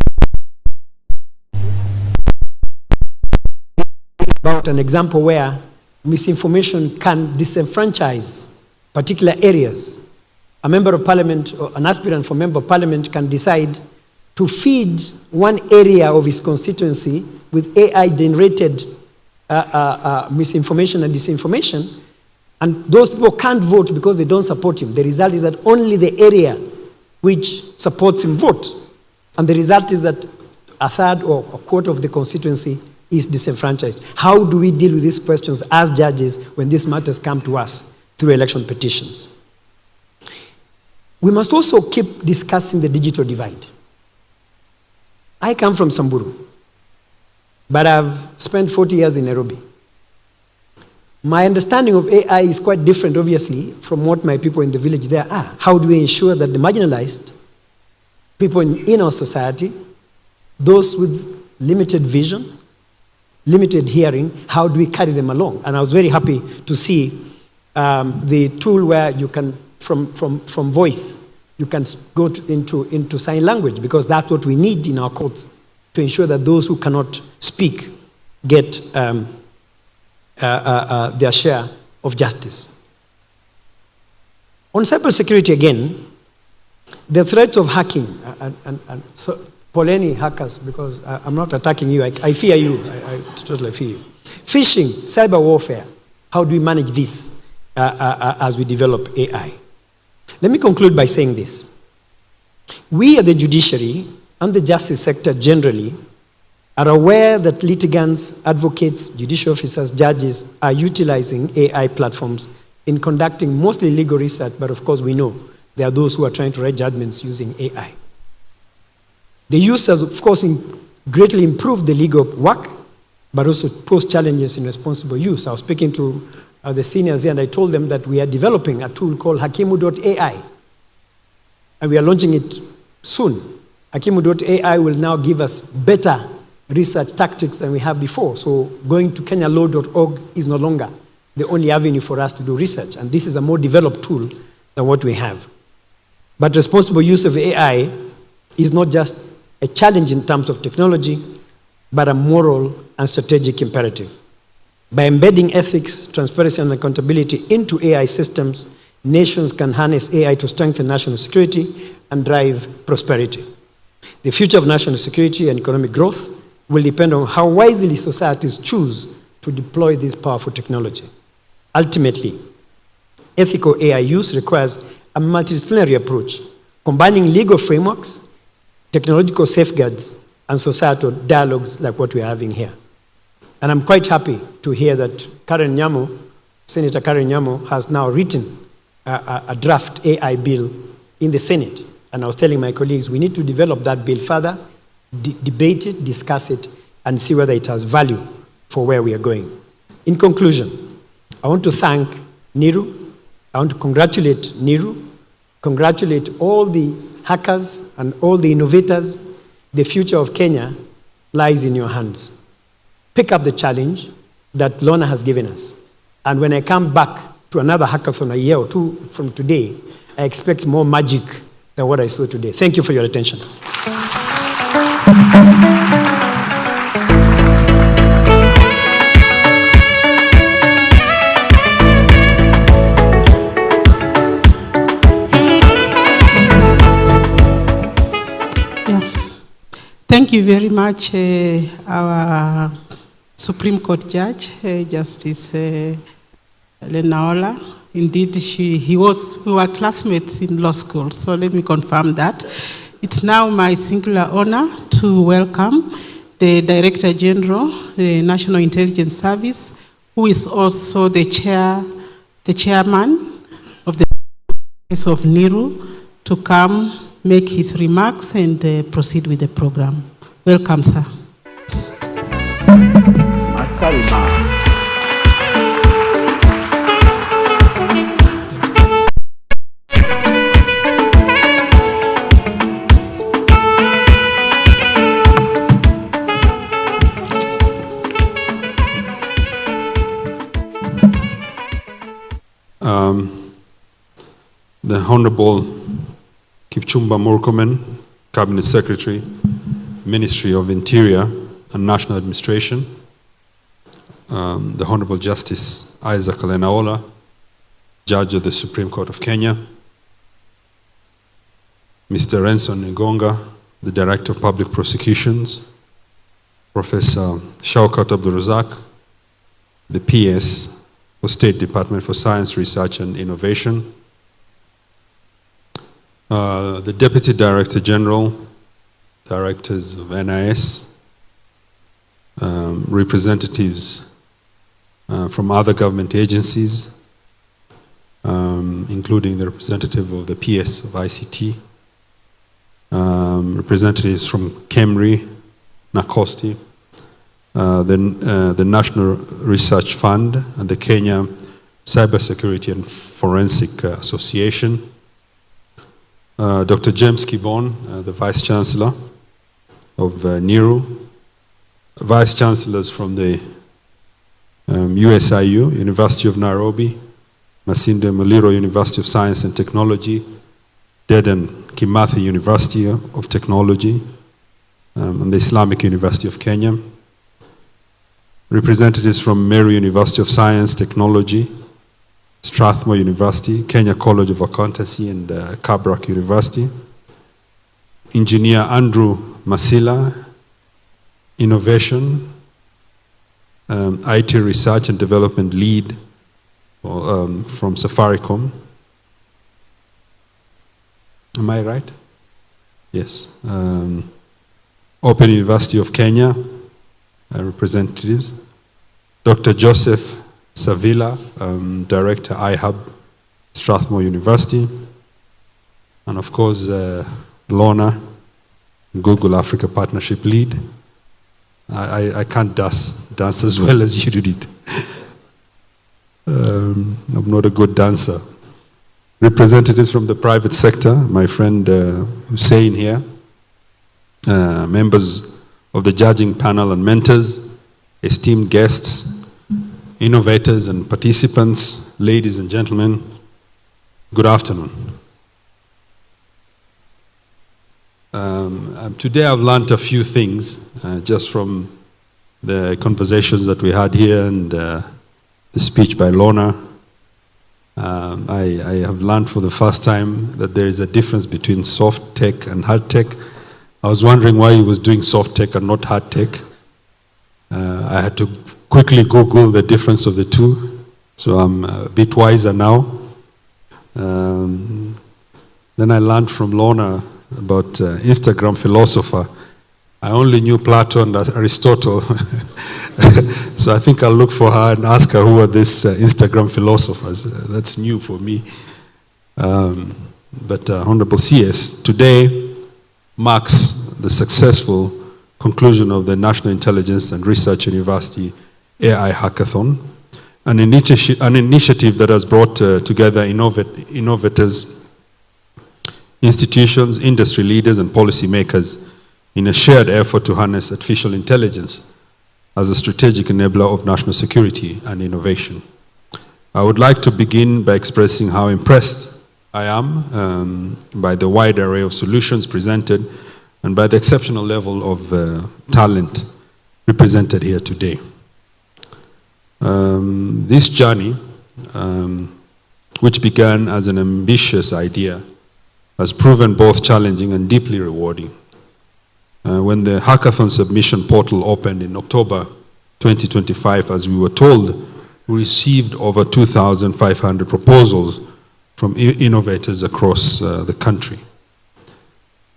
About an example where misinformation can disenfranchise particular areas. A member of parliament or an aspirant for member of parliament can decide to feed one area of his constituency with AI-generated misinformation and disinformation, and those people can't vote because they don't support him. The result is that only the area which supports him vote, and the result is that a third or a quarter of the constituency is disenfranchised. How do we deal with these questions as judges when these matters come to us through election petitions? We must also keep discussing the digital divide. I come from Samburu, but I've spent 40 years in Nairobi. My understanding of AI is quite different, obviously, from what my people in the village there are. How do we ensure that the marginalized people in our society, those with limited vision, limited hearing, how do we carry them along? And I was very happy to see the tool where you can, from voice, you can go into sign language, because that's what we need in our courts to ensure that those who cannot speak get their share of justice. On cybersecurity again, the threat of hacking, and so, Poleni hackers, because I'm not attacking you, I fear you, I totally fear you. Phishing, cyber warfare, how do we manage this as we develop AI? Let me conclude by saying this. We at the judiciary and the justice sector generally are aware that litigants, advocates, judicial officers, judges are utilizing AI platforms in conducting mostly legal research, but of course we know there are those who are trying to write judgments using AI. The use has, of course, greatly improved the legal work, but also posed challenges in responsible use. I was speaking to the seniors here, and I told them that we are developing a tool called Hakimu.ai, and we are launching it soon. Hakimu.ai will now give us better research tactics than we have before. So going to kenyalaw.org is no longer the only avenue for us to do research, and this is a more developed tool than what we have. But responsible use of AI is not just a challenge in terms of technology, but a moral and strategic imperative. By embedding ethics, transparency, and accountability into AI systems, nations can harness AI to strengthen national security and drive prosperity. The future of national security and economic growth will depend on how wisely societies choose to deploy this powerful technology. Ultimately, ethical AI use requires a multidisciplinary approach, combining legal frameworks, technological safeguards, and societal dialogues like what we're having here. And I'm quite happy to hear that Senator Karen Nyamo has now written a draft AI bill in the Senate. And I was telling my colleagues, we need to develop that bill further, debate it, discuss it, and see whether it has value for where we are going. In conclusion, I want to thank NIRU. I want to congratulate NIRU, congratulate all the hackers and all the innovators. The future of Kenya lies in your hands. Pick up the challenge that Lorna has given us. And when I come back to another hackathon a year or two from today, I expect more magic than what I saw today. Thank you for your attention. Thank you very much, our Supreme Court Judge, Justice Lenaola. Indeed, we were classmates in law school, so let me confirm that. It's now my singular honor to welcome the Director General, the National Intelligence Service, who is also the chairman of the office of NIRU, to come make his remarks and proceed with the program. Welcome, sir. The Honorable Kipchumba Murkomen, Cabinet Secretary, Ministry of Interior and National Administration, the Honorable Justice Isaac Lenaola, Judge of the Supreme Court of Kenya, Mr. Renson Ngonga, the Director of Public Prosecutions, Professor Shaukat Abdul-Razak, the PS for State Department for Science, Research and Innovation, the Deputy Director General, Directors of NIS, representatives from other government agencies, including the representative of the PS of ICT, representatives from KEMRI, NACOSTI, the National Research Fund, and the Kenya Cybersecurity and Forensic Association. Dr. James Kibon, the Vice Chancellor of NIRU, Vice Chancellors from the USIU, University of Nairobi, Masinde Muliro University of Science and Technology, Dedan Kimathi University of Technology, and the Islamic University of Kenya, representatives from Meru University of Science, Technology, Strathmore University, Kenya College of Accountancy, and Kabrak University. Engineer Andrew Masila, Innovation, IT Research and Development Lead from Safaricom. Am I right? Yes. Open University of Kenya, representatives. Dr. Joseph Savila, Director iHub, Strathmore University. And of course, Lorna, Google Africa Partnership Lead. I can't dance as well as you did. I'm not a good dancer. Representatives from the private sector, my friend Hussein here, members of the judging panel and mentors, esteemed guests, innovators and participants, ladies and gentlemen, good afternoon. Today I've learned a few things just from the conversations that we had here and the speech by Lorna. I have learned for the first time that there is a difference between soft tech and hard tech. I was wondering why he was doing soft tech and not hard tech. I had to quickly Google the difference of the two, so I'm a bit wiser now. Then I learned from Lorna about Instagram philosopher. I only knew Plato and Aristotle, so I think I'll look for her and ask her who are these Instagram philosophers. That's new for me. But Honorable CS, today marks the successful conclusion of the National Intelligence and Research University AI Hackathon, an initiative that has brought together innovators, institutions, industry leaders, and policymakers in a shared effort to harness artificial intelligence as a strategic enabler of national security and innovation. I would like to begin by expressing how impressed I am by the wide array of solutions presented and by the exceptional level of talent represented here today. This journey, which began as an ambitious idea, has proven both challenging and deeply rewarding. When the Hackathon submission portal opened in October 2025, as we were told, we received over 2,500 proposals from innovators across the country.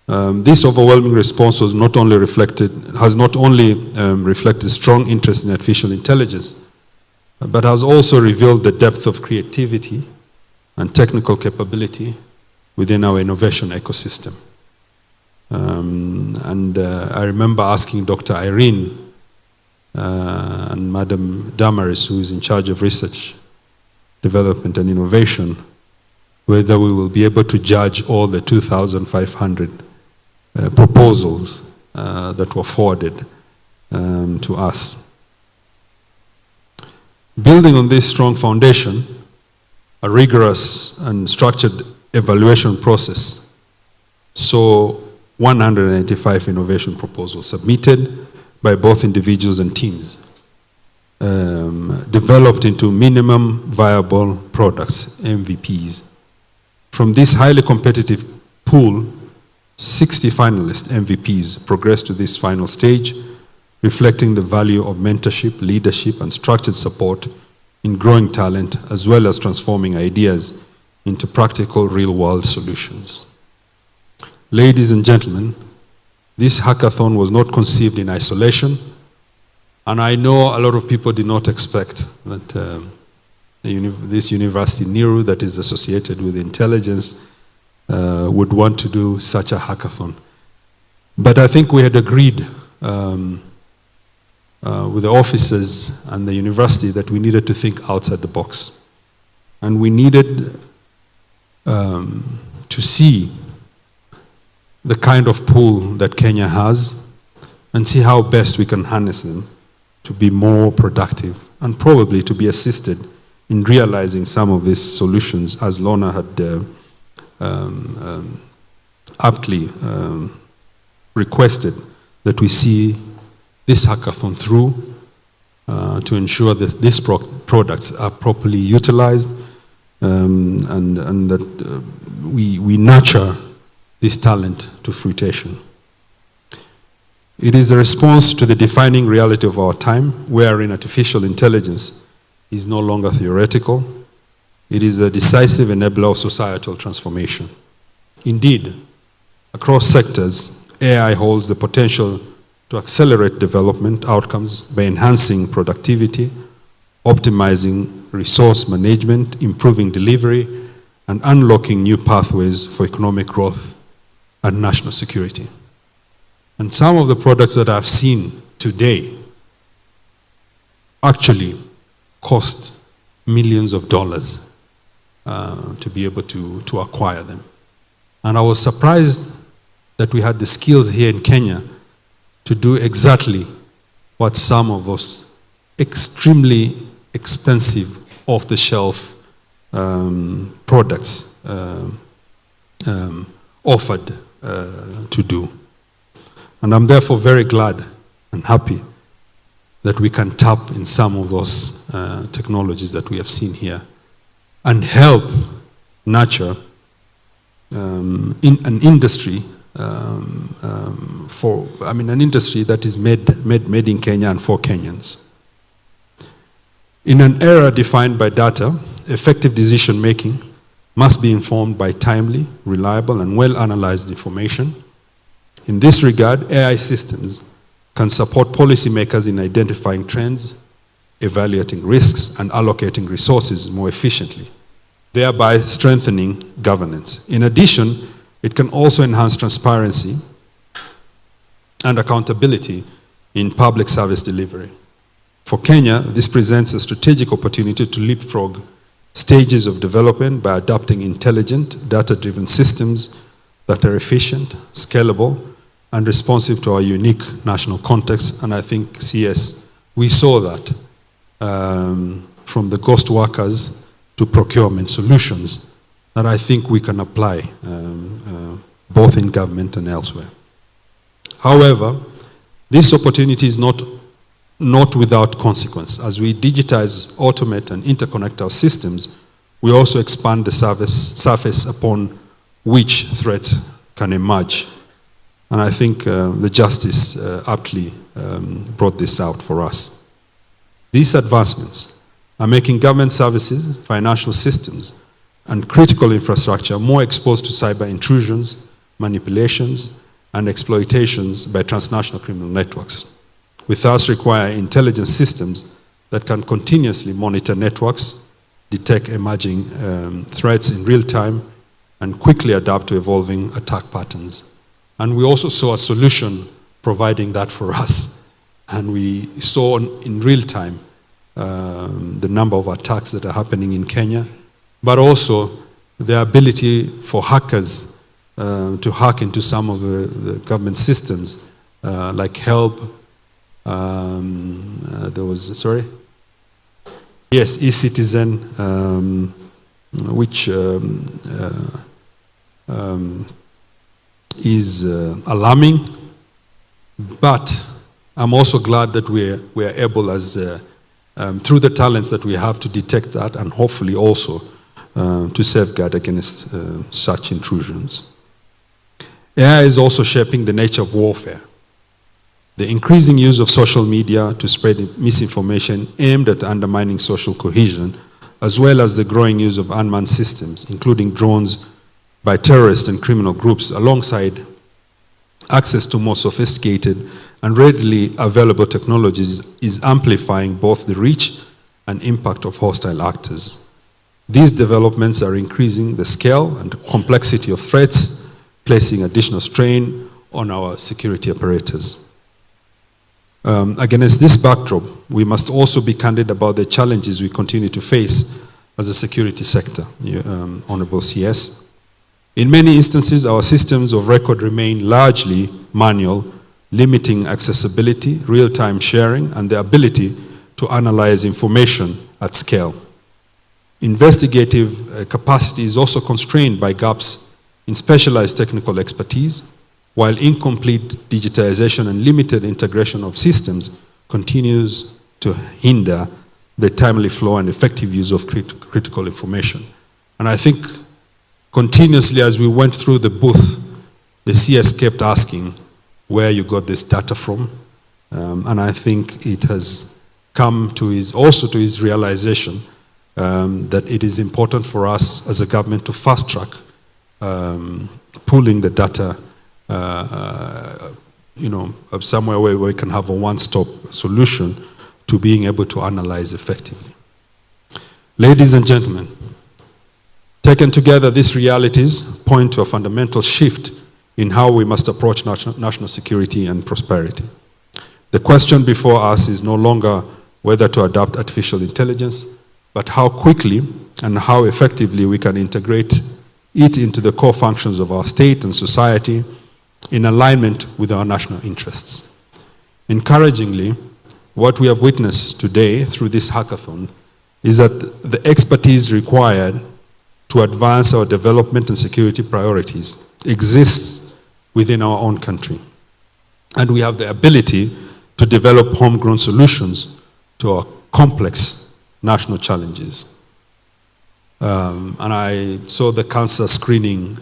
This overwhelming response has not only reflected strong interest in artificial intelligence, but has also revealed the depth of creativity and technical capability within our innovation ecosystem. I remember asking Dr. Irene and Madam Damaris, who is in charge of research, development and innovation, whether we will be able to judge all the 2,500 proposals that were forwarded to us. Building on this strong foundation, a rigorous and structured evaluation process saw 195 innovation proposals submitted by both individuals and teams, developed into minimum viable products, MVPs. From this highly competitive pool, 60 finalist MVPs progressed to this final stage, reflecting the value of mentorship, leadership, and structured support in growing talent, as well as transforming ideas into practical real-world solutions. Ladies and gentlemen, this hackathon was not conceived in isolation, and I know a lot of people did not expect that this university, NIRU, that is associated with intelligence, would want to do such a hackathon. But I think we had agreed with the officers and the university that we needed to think outside the box. And we needed to see the kind of pool that Kenya has and see how best we can harness them to be more productive and probably to be assisted in realizing some of these solutions, as Lorna had aptly requested, that we see this hackathon through to ensure that these products are properly utilized and that we nurture this talent to fruition. It is a response to the defining reality of our time, wherein artificial intelligence is no longer theoretical. It is a decisive enabler of societal transformation. Indeed, across sectors, AI holds the potential to accelerate development outcomes by enhancing productivity, optimizing resource management, improving delivery, and unlocking new pathways for economic growth and national security. And some of the products that I've seen today actually cost millions of dollars to be able to acquire them. And I was surprised that we had the skills here in Kenya to do exactly what some of those extremely expensive, off-the-shelf products offered to do. And I'm therefore very glad and happy that we can tap in some of those technologies that we have seen here and help nurture in an industry an industry that is made in Kenya and for Kenyans. In an era defined by data, effective decision making must be informed by timely, reliable, and well-analyzed information. In this regard, AI systems can support policymakers in identifying trends, evaluating risks, and allocating resources more efficiently, thereby strengthening governance. In addition, it can also enhance transparency and accountability in public service delivery. For Kenya, this presents a strategic opportunity to leapfrog stages of development by adopting intelligent, data-driven systems that are efficient, scalable, and responsive to our unique national context. And I think, CS, we saw that from the ghost workers to procurement solutions that I think we can apply both in government and elsewhere. However, this opportunity is not without consequence. As we digitize, automate, and interconnect our systems, we also expand the surface upon which threats can emerge. And I think the Justice aptly brought this out for us. These advancements are making government services, financial systems, and critical infrastructure more exposed to cyber intrusions, manipulations, and exploitations by transnational criminal networks. We thus require intelligence systems that can continuously monitor networks, detect emerging threats in real time, and quickly adapt to evolving attack patterns. And we also saw a solution providing that for us. And we saw in real time the number of attacks that are happening in Kenya, but also the ability for hackers to hack into some of the government systems, like HELP. e-Citizen, which is alarming, but I'm also glad that we're able, as through the talents that we have, to detect that and hopefully also to safeguard against such intrusions. AI is also shaping the nature of warfare. The increasing use of social media to spread misinformation aimed at undermining social cohesion, as well as the growing use of unmanned systems, including drones, by terrorist and criminal groups, alongside access to more sophisticated and readily available technologies, is amplifying both the reach and impact of hostile actors. These developments are increasing the scale and complexity of threats, placing additional strain on our security apparatus. Against this backdrop, we must also be candid about the challenges we continue to face as a security sector, Honorable CS. In many instances, our systems of record remain largely manual, limiting accessibility, real-time sharing, and the ability to analyze information at scale. Investigative capacity is also constrained by gaps in specialized technical expertise, while incomplete digitization and limited integration of systems continues to hinder the timely flow and effective use of critical information. And I think continuously as we went through the booth, the CS kept asking where you got this data from. And I think it has come to his realization that it is important for us as a government to fast track pulling the data somewhere where we can have a one-stop solution to being able to analyze effectively. Ladies and gentlemen, taken together, these realities point to a fundamental shift in how we must approach national security and prosperity. The question before us is no longer whether to adopt artificial intelligence, but how quickly and how effectively we can integrate it into the core functions of our state and society in alignment with our national interests. Encouragingly, what we have witnessed today through this hackathon is that the expertise required to advance our development and security priorities exists within our own country. And we have the ability to develop homegrown solutions to our complex national challenges. And I saw the cancer screening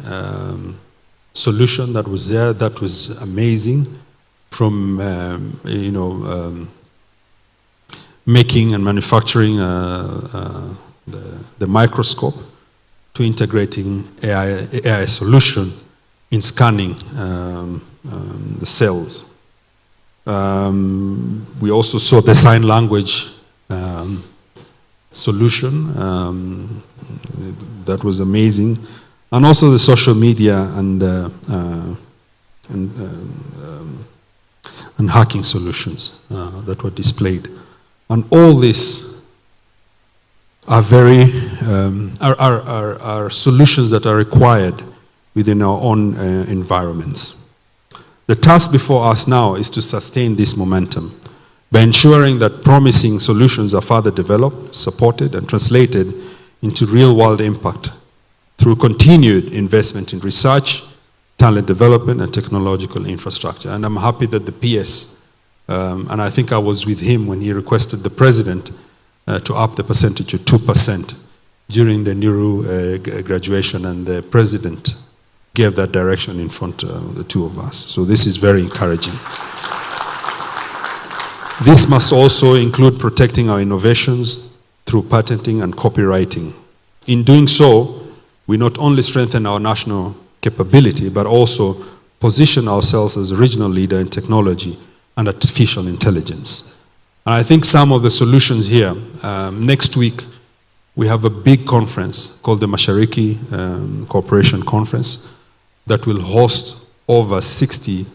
solution that was there. That was amazing, from making and manufacturing the microscope to integrating AI solution in scanning the cells. We also saw the sign language solution. That was amazing. And also the social media and hacking solutions that were displayed. And all this are are solutions that are required within our own environments. The task before us now is to sustain this momentum by ensuring that promising solutions are further developed, supported, and translated into real-world impact through continued investment in research, talent development, and technological infrastructure. And I'm happy that the PS, and I think I was with him when he requested the president to up the percentage to 2% during the NIRU graduation, and the president gave that direction in front of the two of us. So this is very encouraging. This must also include protecting our innovations through patenting and copywriting. In doing so, we not only strengthen our national capability, but also position ourselves as a regional leader in technology and artificial intelligence. And I think some of the solutions here, next week, we have a big conference called the Mashariki Cooperation Conference that will host over 60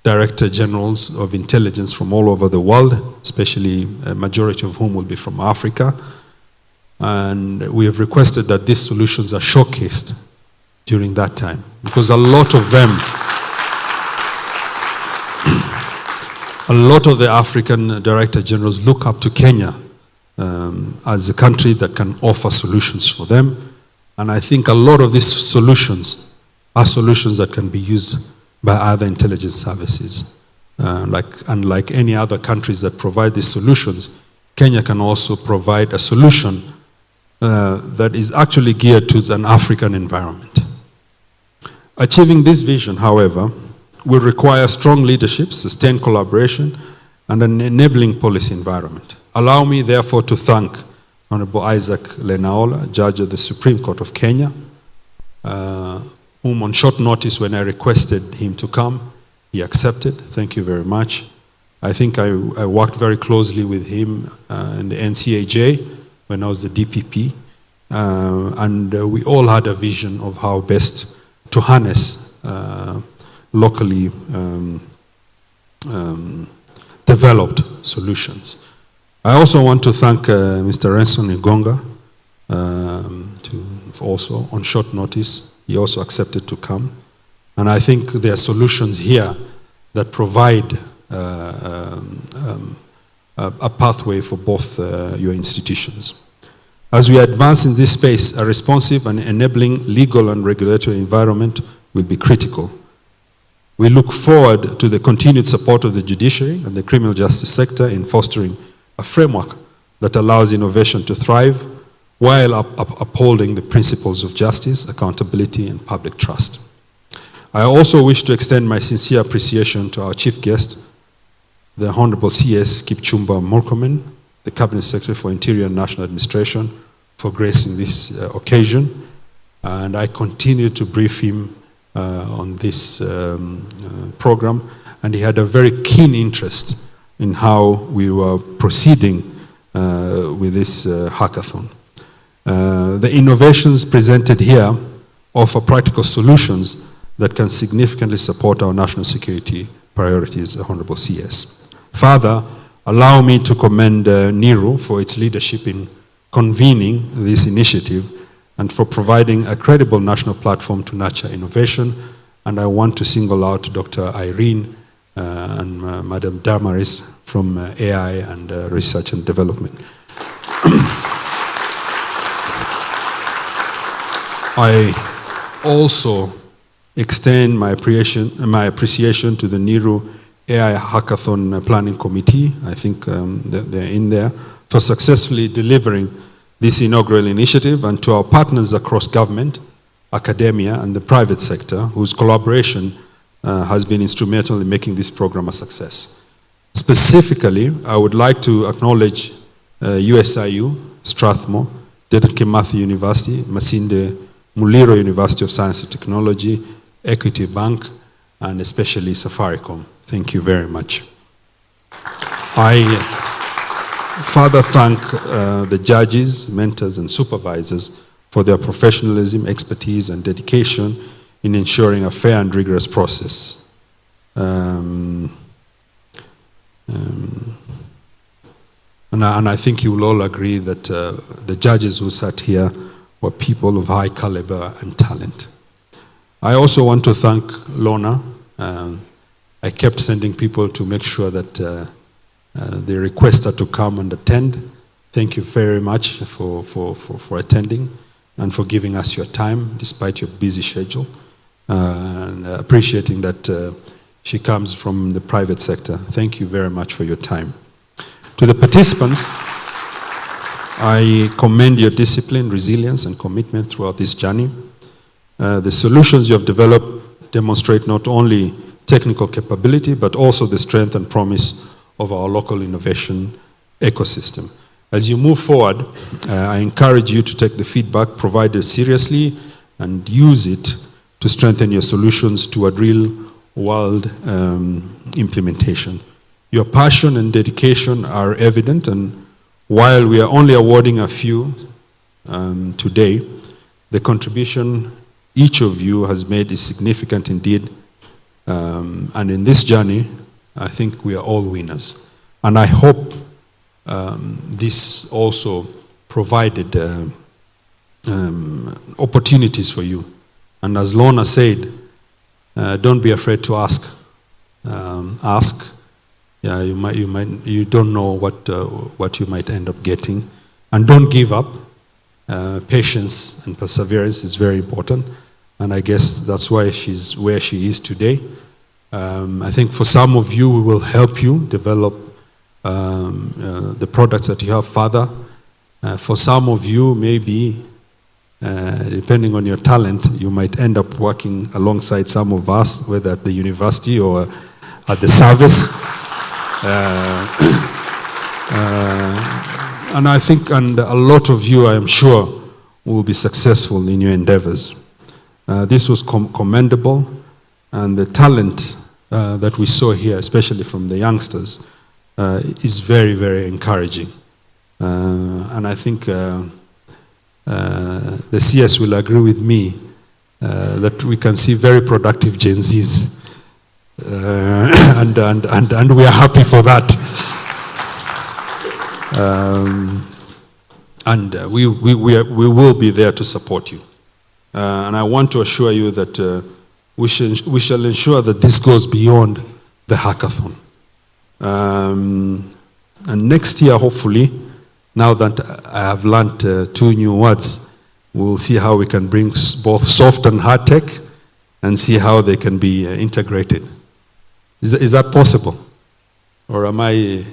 Director Generals of Intelligence from all over the world, especially a majority of whom will be from Africa. And we have requested that these solutions are showcased during that time, because a lot of them, a lot of the African Director Generals look up to Kenya as a country that can offer solutions for them. And I think a lot of these solutions are solutions that can be used by other intelligence services. Unlike any other countries that provide these solutions, Kenya can also provide a solution that is actually geared to an African environment. Achieving this vision, however, will require strong leadership, sustained collaboration, and an enabling policy environment. Allow me, therefore, to thank Honorable Isaac Lenaola, Judge of the Supreme Court of Kenya, whom on short notice when I requested him to come, he accepted. Thank you very much. I think I worked very closely with him in the NCAJ when I was the DPP, and we all had a vision of how best to harness locally developed solutions. I also want to thank Mr. Renson Igonga, also on short notice. He also accepted to come. And I think there are solutions here that provide a pathway for both your institutions. As we advance in this space, a responsive and enabling legal and regulatory environment will be critical. We look forward to the continued support of the judiciary and the criminal justice sector in fostering a framework that allows innovation to thrive while upholding the principles of justice, accountability, and public trust. I also wish to extend my sincere appreciation to our chief guest, the Honorable CS Kipchumba Murkomen, the Cabinet Secretary for Interior and National Administration, for gracing this occasion. And I continue to brief him on this program, and he had a very keen interest in how we were proceeding with this hackathon. The innovations presented here offer practical solutions that can significantly support our national security priorities, Honorable CS. Further, allow me to commend NIRU for its leadership in convening this initiative and for providing a credible national platform to nurture innovation. And I want to single out Dr. Irene and Madam Damaris from AI and Research and Development. I also extend my appreciation to the NIRU AI Hackathon Planning Committee. I think they're in there, for successfully delivering this inaugural initiative, and to our partners across government, academia, and the private sector, whose collaboration has been instrumental in making this program a success. Specifically, I would like to acknowledge USIU, Strathmore, Dedan Kimathi University, Masinde Muliro University of Science and Technology, Equity Bank, and especially Safaricom. Thank you very much. I further thank the judges, mentors, and supervisors for their professionalism, expertise, and dedication in ensuring a fair and rigorous process. And I think you will all agree that the judges who sat here were people of high caliber and talent. I also want to thank Lorna. I kept sending people to make sure that they request her to come and attend. Thank you very much for attending and for giving us your time despite your busy schedule, and appreciating that she comes from the private sector. Thank you very much for your time. To the participants, I commend your discipline, resilience, and commitment throughout this journey. The solutions you have developed demonstrate not only technical capability, but also the strength and promise of our local innovation ecosystem. As you move forward, I encourage you to take the feedback provided seriously and use it to strengthen your solutions toward real-world implementation. Your passion and dedication are evident, and while we are only awarding a few today, the contribution each of you has made is significant indeed. And in this journey, I think we are all winners. And I hope this also provided opportunities for you. And as Lorna said, don't be afraid to ask. Ask. Yeah, you don't know what you might end up getting, and don't give up. Patience and perseverance is very important, and I guess that's why she's where she is today. I think for some of you, we will help you develop the products that you have further. For some of you, maybe, depending on your talent, you might end up working alongside some of us, whether at the university or at the service. And I think, and a lot of you, I am sure, will be successful in your endeavors. This was commendable, and the talent that we saw here, especially from the youngsters, is very, very encouraging. And I think the CS will agree with me that we can see very productive Gen Zs and we are happy for that. We will be there to support you. And I want to assure you that we shall ensure that this goes beyond the hackathon. And next year, hopefully, now that I have learned 2 new words, we'll see how we can bring both soft and hard tech and see how they can be integrated. Is that possible? Or am I...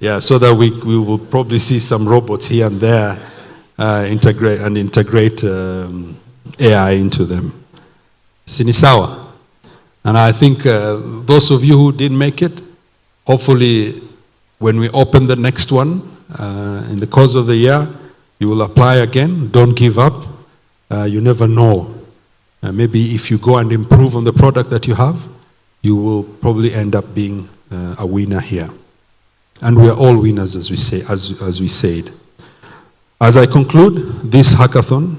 Yeah, so that we will probably see some robots here and there integrate AI into them. Sinisawa. And I think those of you who didn't make it, hopefully when we open the next one in the course of the year, you will apply again. Don't give up. You never know. Maybe if you go and improve on the product that you have, you will probably end up being a winner here. And we are all winners, as we said. As I conclude, this hackathon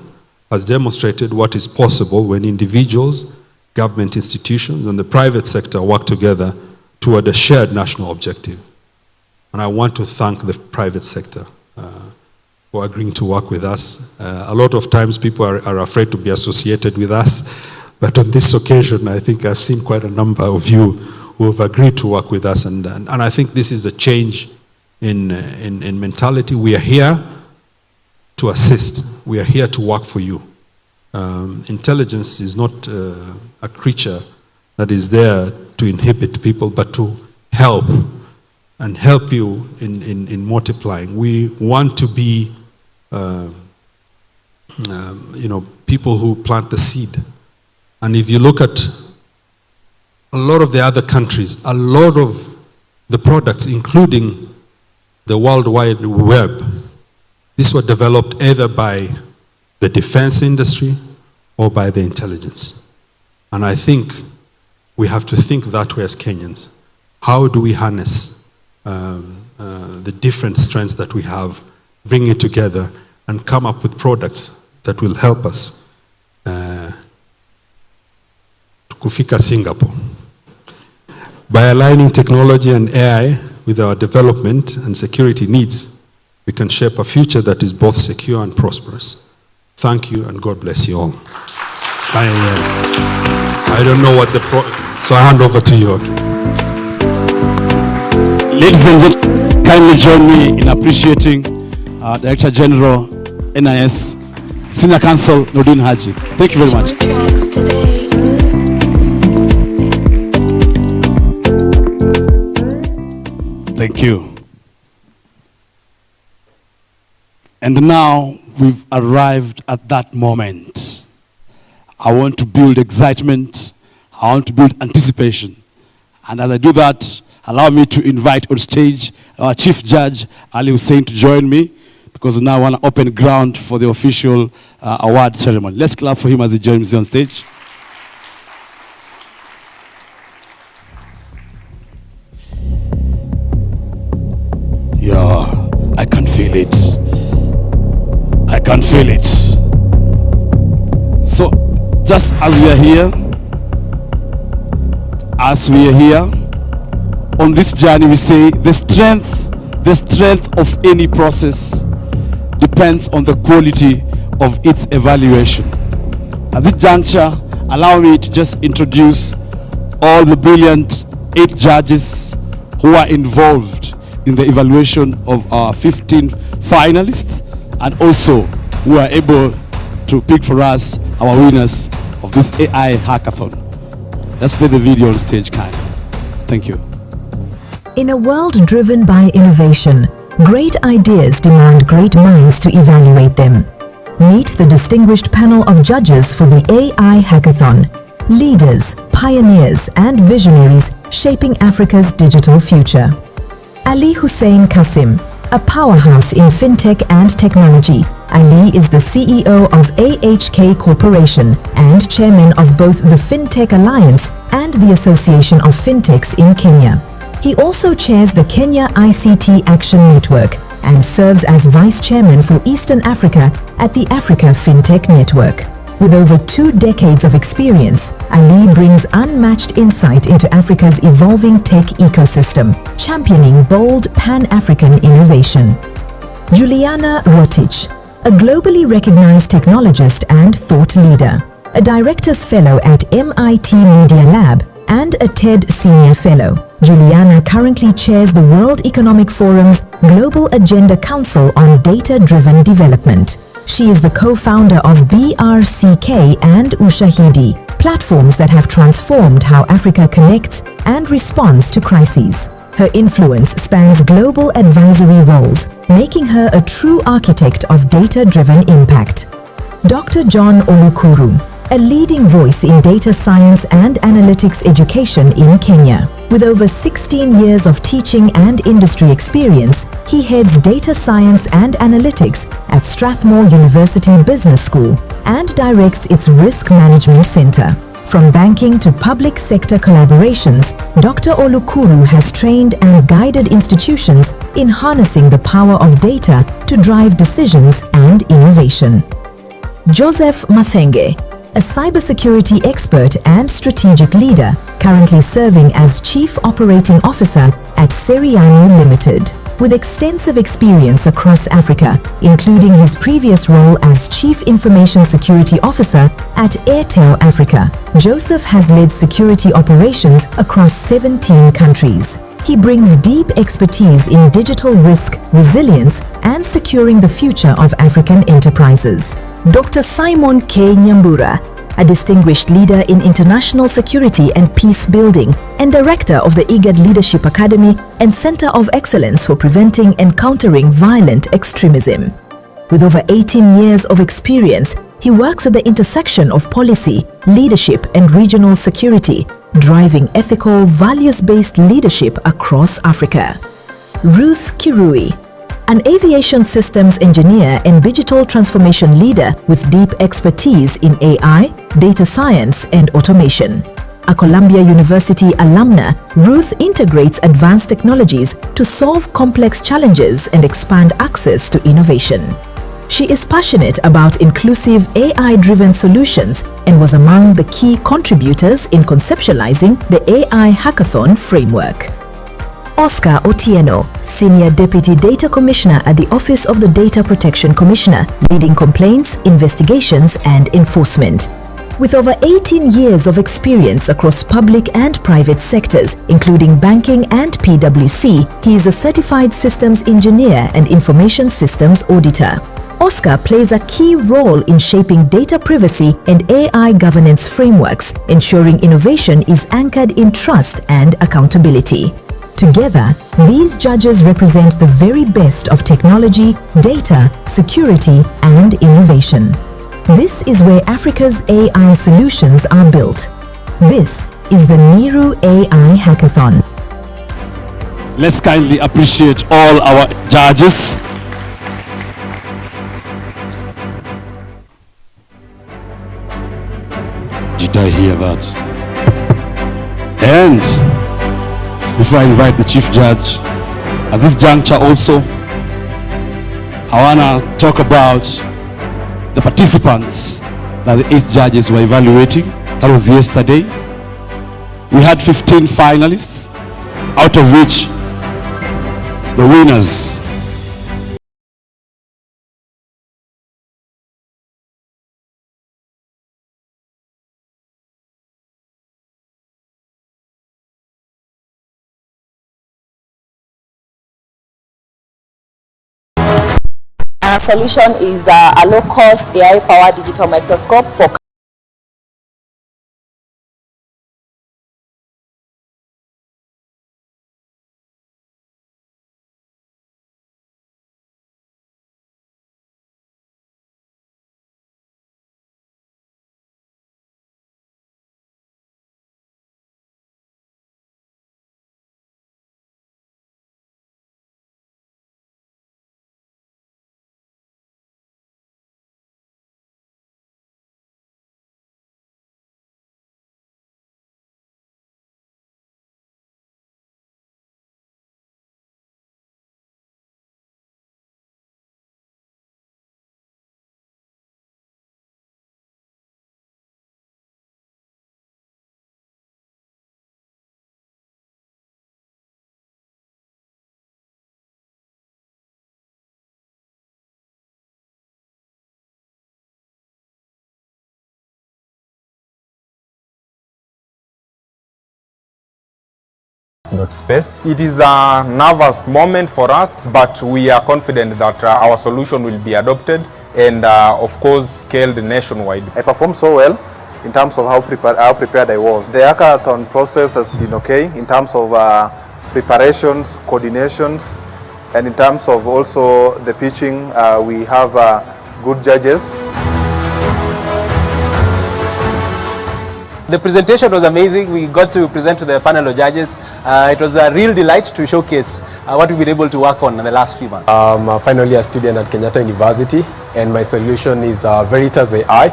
has demonstrated what is possible when individuals, government institutions, and the private sector work together toward a shared national objective. And I want to thank the private sector for agreeing to work with us. A lot of times people are afraid to be associated with us, but on this occasion, I think I've seen quite a number of you who have agreed to work with us, and I think this is a change in mentality. We are here to assist. We are here to work for you. Intelligence is not a creature that is there to inhibit people, but to help and help you in multiplying. We want to be, people who plant the seed. And if you look at a lot of the other countries, a lot of the products, including the World Wide Web, these were developed either by the defense industry or by the intelligence. And I think we have to think that way as Kenyans. How do we harness the different strengths that we have, bring it together, and come up with products that will help us kufika Singapore? By aligning technology and AI with our development and security needs, we can shape a future that is both secure and prosperous. Thank you, and God bless you all. I don't know what so I hand over to you. Ladies and gentlemen, kindly join me in appreciating Director General, NIS, Senior Counsel, Nordin Haji. Thank you very much. Thank you. And now we've arrived at that moment. I want to build excitement. I want to build anticipation. And as I do that, allow me to invite on stage our Chief Judge, Ali Hussein, to join me, because now I want to open ground for the official award ceremony. Let's clap for him as he joins me on stage. Yeah, I can feel it. I can feel it. So, just as we are here, on this journey, we say the strength of any process depends on the quality of its evaluation. At this juncture, allow me to just introduce all the brilliant 8 judges who are involved in the evaluation of our 15 finalists, and also who are able to pick for us our winners of this AI hackathon. Let's play the video on stage, Kai. Thank you. In a world driven by innovation, great ideas demand great minds to evaluate them. Meet the distinguished panel of judges for the AI Hackathon. Leaders, pioneers, and visionaries shaping Africa's digital future. Ali Hussein Kasim, a powerhouse in fintech and technology. Ali is the CEO of AHK Corporation and chairman of both the Fintech Alliance and the Association of Fintechs in Kenya. He also chairs the Kenya ICT Action Network and serves as vice chairman for Eastern Africa at the Africa Fintech Network. With over 2 decades of experience, Ali brings unmatched insight into Africa's evolving tech ecosystem, championing bold Pan-African innovation. Juliana Rotich, a globally recognized technologist and thought leader, a Director's Fellow at MIT Media Lab and a TED Senior Fellow. Juliana currently chairs the World Economic Forum's Global Agenda Council on Data-Driven Development. She is the co-founder of BRCK and Ushahidi, platforms that have transformed how Africa connects and responds to crises. Her influence spans global advisory roles, making her a true architect of data-driven impact. Dr. John Olukuru, a leading voice in data science and analytics education in Kenya. With over 16 years of teaching and industry experience, he heads data science and analytics at Strathmore University Business School and directs its Risk Management Center. From banking to public sector collaborations, Dr. Olukuru has trained and guided institutions in harnessing the power of data to drive decisions and innovation. Joseph Mathenge, a cybersecurity expert and strategic leader, currently serving as Chief Operating Officer at Serianu Limited. With extensive experience across Africa, including his previous role as Chief Information Security Officer at Airtel Africa, Joseph has led security operations across 17 countries. He brings deep expertise in digital risk, resilience, and securing the future of African enterprises. Dr. Simon K. Nyambura, a distinguished leader in international security and peace building and director of the IGAD Leadership Academy and Center of Excellence for Preventing and Countering Violent Extremism. With over 18 years of experience, he works at the intersection of policy, leadership, and regional security, driving ethical, values-based leadership across Africa. Ruth Kirui, an aviation systems engineer and digital transformation leader with deep expertise in AI, data science, and automation. A Columbia University alumna, Ruth integrates advanced technologies to solve complex challenges and expand access to innovation. She is passionate about inclusive AI-driven solutions and was among the key contributors in conceptualizing the AI Hackathon framework. Oscar Otieno, Senior Deputy Data Commissioner at the Office of the Data Protection Commissioner, leading complaints, investigations, and enforcement. With over 18 years of experience across public and private sectors, including banking and PwC, he is a certified systems engineer and information systems auditor. Oscar plays a key role in shaping data privacy and AI governance frameworks, ensuring innovation is anchored in trust and accountability. Together, these judges represent the very best of technology, data, security, and innovation. This is where Africa's AI solutions are built. This is the NIRU AI Hackathon. Let's kindly appreciate all our judges. Did I hear that? And before I invite the Chief Judge, at this juncture also, I want to talk about the participants that the 8 judges were evaluating. That was yesterday. We had 15 finalists, out of which the winners Our solution is a low-cost AI-powered digital microscope for Not space. It is a nervous moment for us, but we are confident that our solution will be adopted and of course scaled nationwide. I performed so well in terms of how prepared I was. The hackathon process has been okay in terms of preparations, coordinations, and in terms of also the pitching. We have good judges. The presentation was amazing. We got to present to the panel of judges. It was a real delight to showcase what we've been able to work on in the last few months. I'm finally a student at Kenyatta University, and my solution is Veritas AI,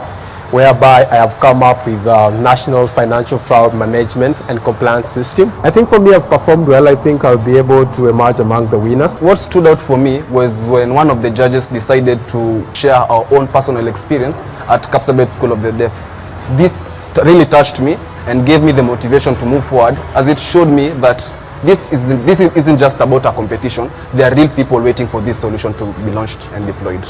whereby I have come up with a national financial fraud management and compliance system. I think for me, I've performed well. I think I'll be able to emerge among the winners. What stood out for me was when one of the judges decided to share our own personal experience at Kapsabet School of the Deaf. This really touched me and gave me the motivation to move forward, as it showed me that this isn't just about a competition. There are real people waiting for this solution to be launched and deployed.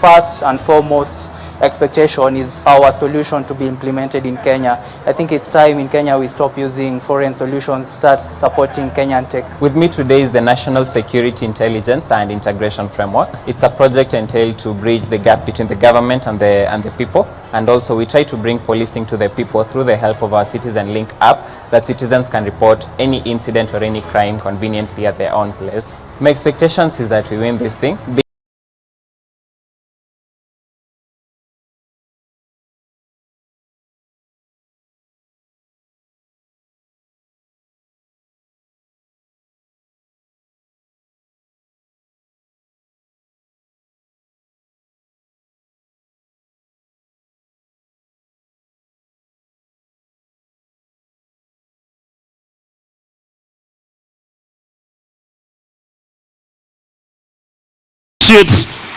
First and foremost expectation is for our solution to be implemented in Kenya. I think it's time in Kenya we stop using foreign solutions, start supporting Kenyan tech. With me today is the National Security Intelligence and Integration Framework. It's a project entailed to bridge the gap between the government and the people. And also we try to bring policing to the people through the help of our Citizen Link app that citizens can report any incident or any crime conveniently at their own place. My expectations is that we win this thing.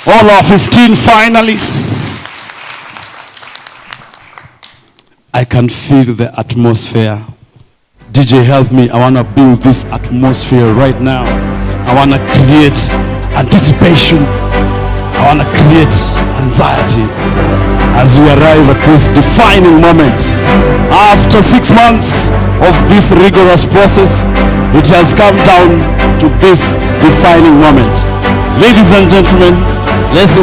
All our 15 finalists. I can feel the atmosphere. DJ, help me. I want to build this atmosphere right now. I want to create anticipation. I want to create anxiety as we arrive at this defining moment. After 6 months of this rigorous process, it has come down to this defining moment. Ladies and gentlemen, let's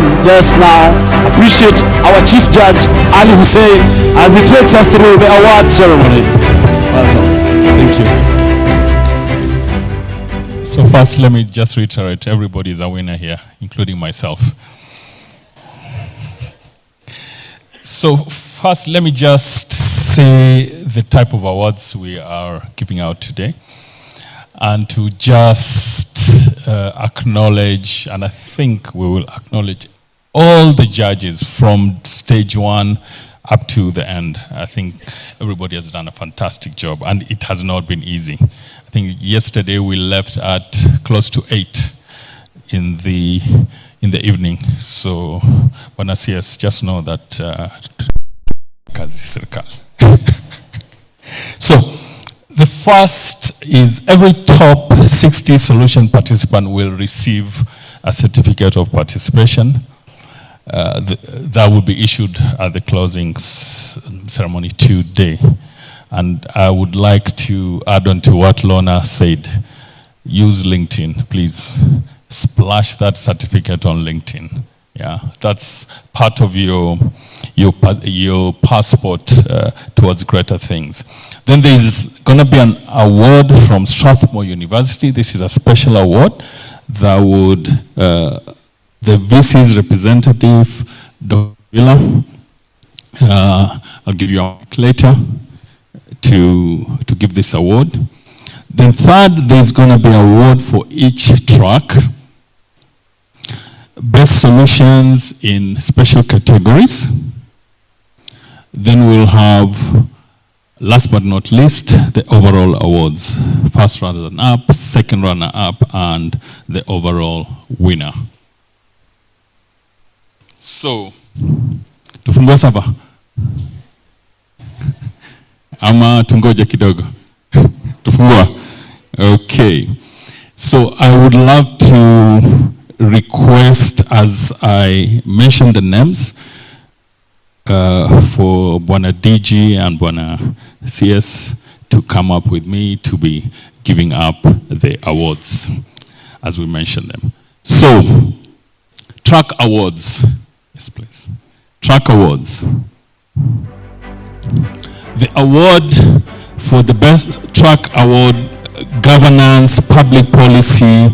now appreciate our Chief Judge, Ali Hussein, as he takes us through the award ceremony. Welcome. Thank you. So first, let me just reiterate, everybody is a winner here, including myself. So first, let me just say the type of awards we are giving out today, and to just acknowledge, and I think we will acknowledge all the judges from stage 1 up to the end. I think everybody has done a fantastic job, and it has not been easy. I think yesterday we left at close to 8 in the evening. So when I see us, just know that kazi serikali. So the first is every top 60 solution participant will receive a certificate of participation that will be issued at the closing ceremony today. And I would like to add on to what Lorna said. Use LinkedIn, please. Splash that certificate on LinkedIn. Yeah, that's part of your passport towards greater things. Then there's going to be an award from Strathmore University. This is a special award that would the VC's representative, Dr. Villa, I'll give you a mic later to give this award. Then third, there's going to be an award for each track. Best solutions in special categories. Then we'll have, last but not least, the overall awards. First runner-up, second runner-up, and the overall winner. So, tufungue saba? Ama tungoje kidogo? Tufungua? Okay. So I would love to request, as I mentioned the names, for Bwana DG and Bwana CS to come up with me to be giving up the awards as we mentioned them. So, track awards. Yes, please. Track awards. The award for the best track award, governance, public policy,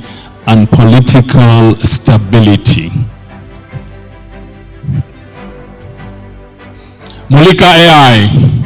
and political stability. Mulika AI.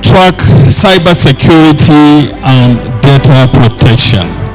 Track cybersecurity and data protection.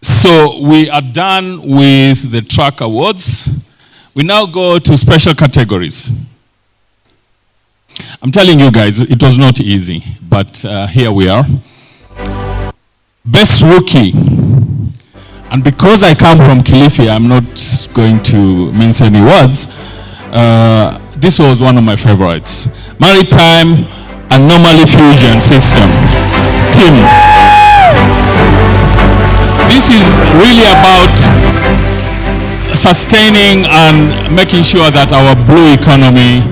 So we are done with the track awards. We now go to special categories. I'm telling you guys, it was not easy, but here we are. Best rookie. And because I come from Kilifi, I'm not going to mince any words. This was one of my favorites. Maritime Anomaly Fusion System. Team. This is really about sustaining and making sure that our blue economy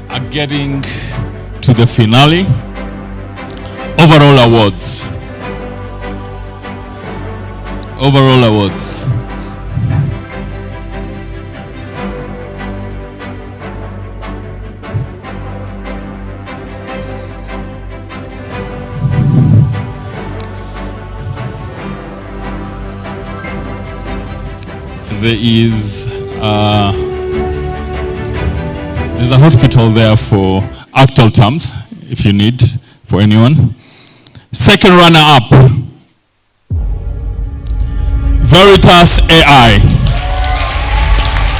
are getting to the finale. Overall awards. Overall awards. There is there's a hospital there for actual terms, if you need, for anyone. Second runner-up, Veritas AI,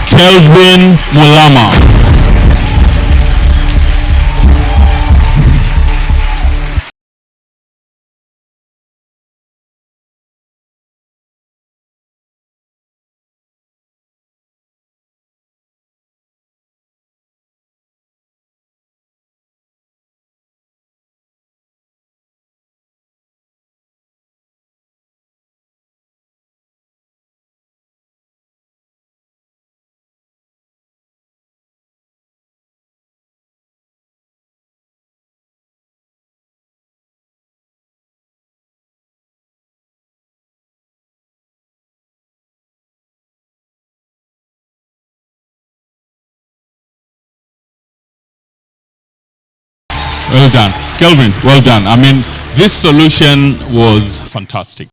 Kelvin Mulama. Well done. Kelvin, well done. I mean, this solution was fantastic.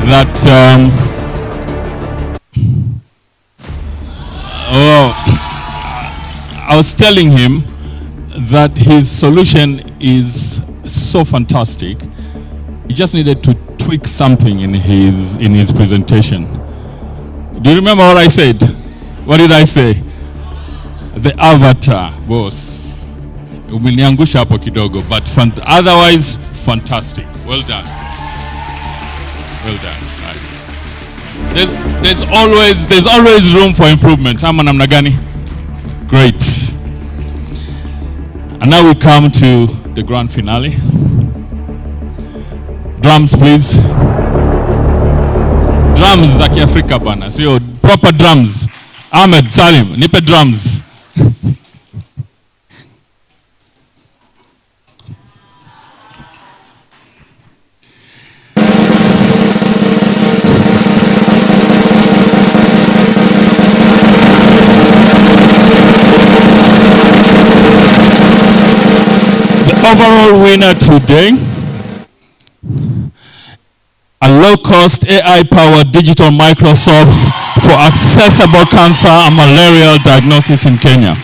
that I was telling him that his solution is so fantastic. He just needed to tweak something in his presentation. Do you remember what I said? What did I say? The avatar, boss. Umeniangusha hapo kidogo, but otherwise fantastic. Well done. Well done. Right. There's always room for improvement. Ama namna gani? Great. And now we come to the grand finale. Drums, please. Drums za Kiafrika bana. Sio proper drums. Ahmed Salim, nipe drums. Overall winner today, a low-cost AI-powered digital microscopes for accessible cancer and malarial diagnosis in Kenya.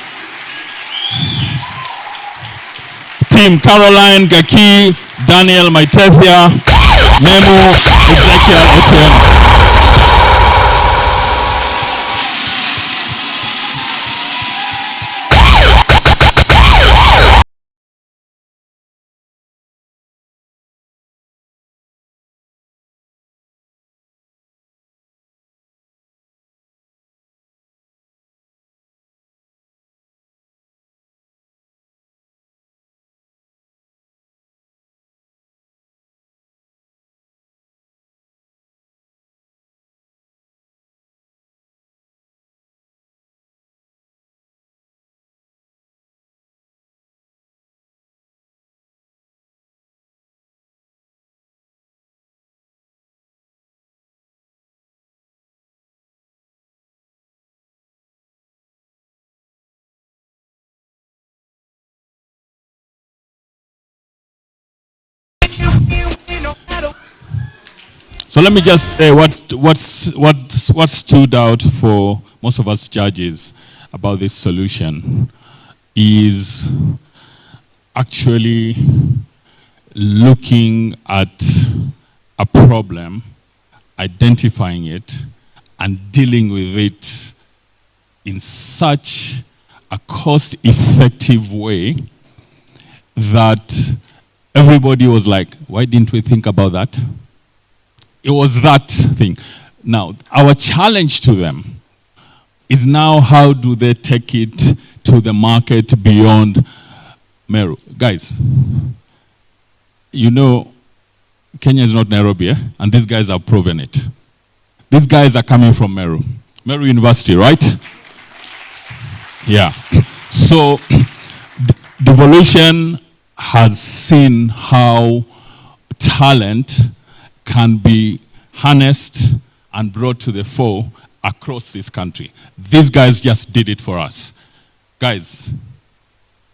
Team Caroline, Gaki, Daniel Maitethia, Memo, Ezekiel Otieno. So let me just say what stood out for most of us judges about this solution is actually looking at a problem, identifying it, and dealing with it in such a cost-effective way that everybody was like, why didn't we think about that? It was that thing. Now, our challenge to them is now how do they take it to the market beyond Meru? Guys, you know, Kenya is not Nairobi, and these guys have proven it. These guys are coming from Meru University, right? Yeah. So, Devolution has seen how talent can be harnessed and brought to the fore across this country. These guys just did it for us. Guys,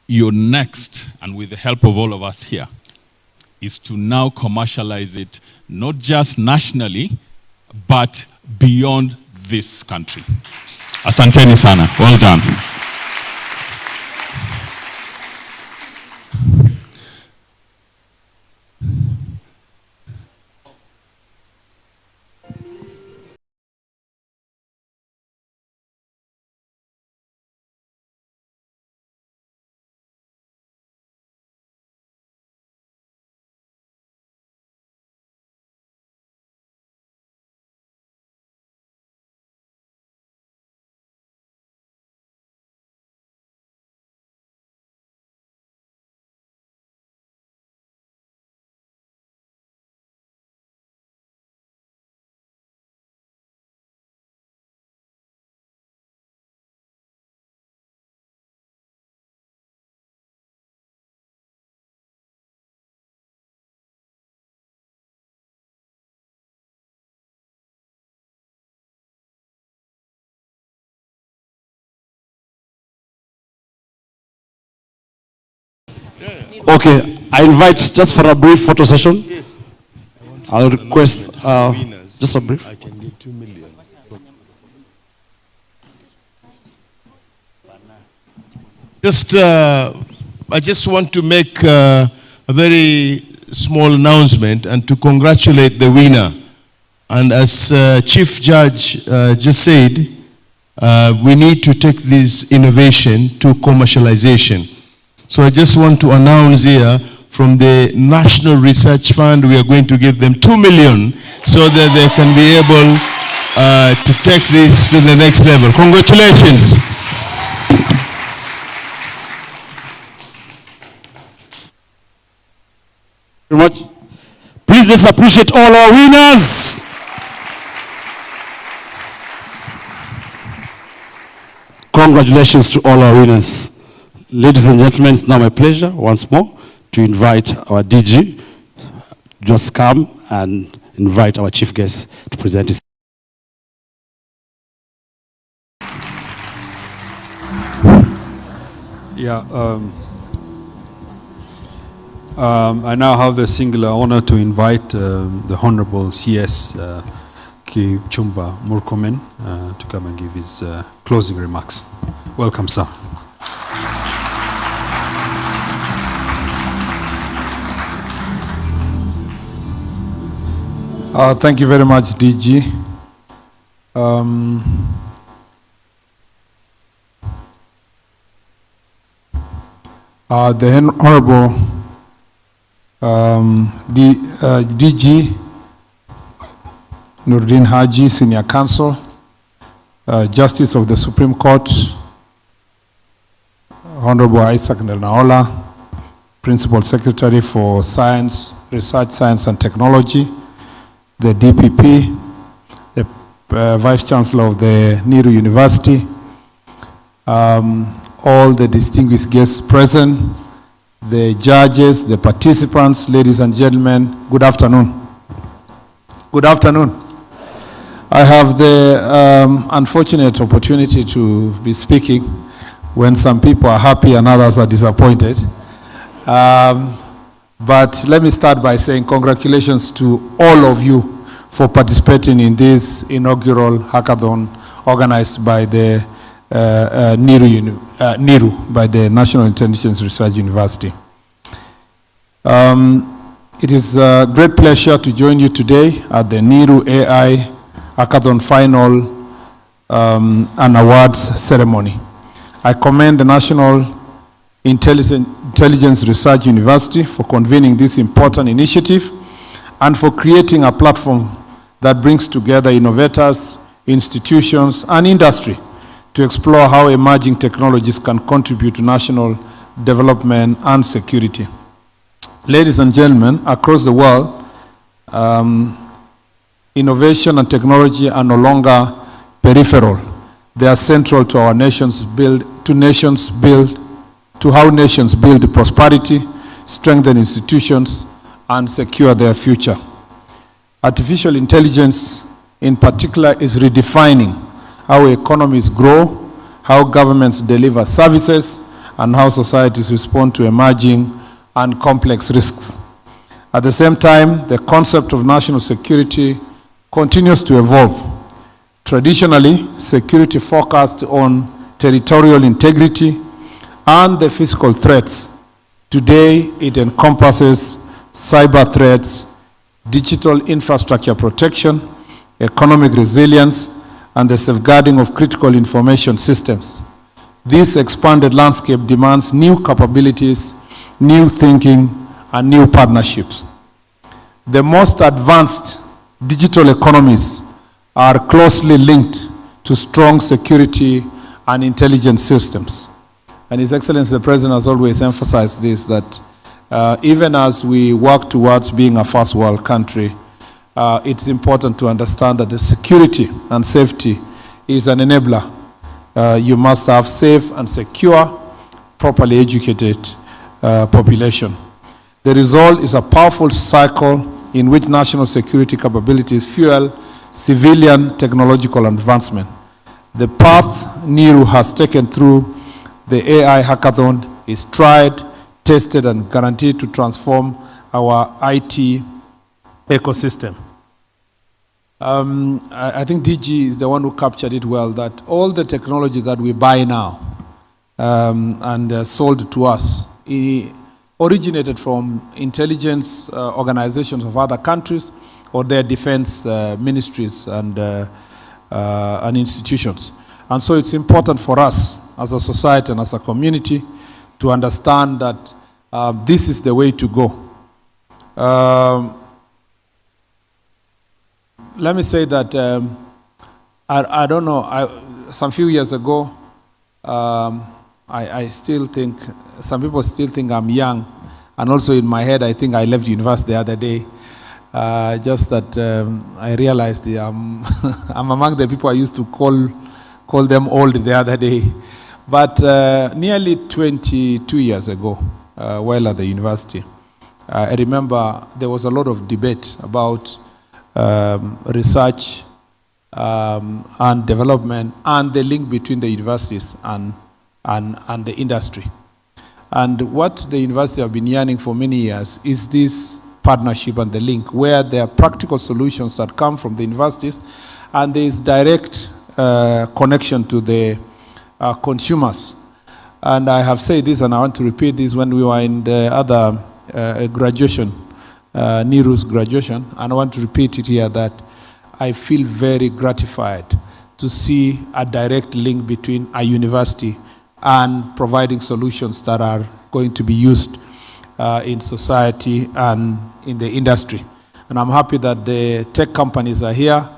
your next, and with the help of all of us here, is to now commercialize it, not just nationally, but beyond this country. Asanteni sana. Well done. Okay, I invite just for a brief photo session. I'll request Just a brief. I can get 2 million. I just want to make a very small announcement and to congratulate the winner. And as Chief Judge just said, we need to take this innovation to commercialization. So I just want to announce here, from the National Research Fund, we are going to give them 2 million so that they can be able to take this to the next level. Congratulations. Very much. Please, let's appreciate all our winners. Congratulations to all our winners. Ladies and gentlemen, it's now my pleasure once more to invite our DG. Just come and invite our chief guest to present his. Yeah, I now have the singular honor to invite the Honorable CS Kipchumba Murkomen to come and give his closing remarks. Welcome, sir. Thank you very much, DG. The Honorable DG Nurdin Haji, Senior Counsel, Justice of the Supreme Court, Honorable Isaac Naola, Principal Secretary for Science, Research, Science and Technology, the DPP, the Vice Chancellor of the NIRU University, all the distinguished guests present, the judges, the participants, ladies and gentlemen, good afternoon. Good afternoon. I have the unfortunate opportunity to be speaking when some people are happy and others are disappointed. But let me start by saying congratulations to all of you for participating in this inaugural hackathon organized by the NIRU, by the National Intelligence Research University. It is a great pleasure to join you today at the NIRU AI Hackathon Final and Awards Ceremony. I commend the National Intelligence Research University for convening this important initiative and for creating a platform that brings together innovators, institutions, and industry to explore how emerging technologies can contribute to national development and security. Ladies and gentlemen, across the world, innovation and technology are no longer peripheral. They are central to our nations to how nations build prosperity, strengthen institutions, and secure their future. Artificial intelligence, in particular, is redefining how economies grow, how governments deliver services, and how societies respond to emerging and complex risks. At the same time, the concept of national security continues to evolve. Traditionally, security focused on territorial integrity and the physical threats. Today, it encompasses cyber threats, digital infrastructure protection, economic resilience, and the safeguarding of critical information systems. This expanded landscape demands new capabilities, new thinking, and new partnerships. The most advanced digital economies are closely linked to strong security and intelligence systems. And His Excellency the President has always emphasized this, that even as we work towards being a first world country, it's important to understand that the security and safety is an enabler. You must have safe and secure, properly educated population. The result is a powerful cycle in which national security capabilities fuel civilian technological advancement. The path NIRU has taken through the AI Hackathon is tried, tested, and guaranteed to transform our IT ecosystem. I think DG is the one who captured it well, that all the technology that we buy now and sold to us originated from intelligence organizations of other countries or their defense ministries and institutions. And so it's important for us as a society and as a community to understand that this is the way to go. Let me say that I don't know, some few years ago, I still think, some people still think I'm young, and also in my head I think I left university the other day. Just that I realized I'm among the people I used to call them old the other day. But nearly 22 years ago, while at the university, I remember there was a lot of debate about research and development and the link between the universities and the industry. And what the university have been yearning for many years is this partnership and the link, where there are practical solutions that come from the universities and there is direct connection to the consumers. And I have said this and I want to repeat this when we were in the other graduation, NIRU's graduation, and I want to repeat it here that I feel very gratified to see a direct link between a university and providing solutions that are going to be used in society and in the industry. And I'm happy that the tech companies are here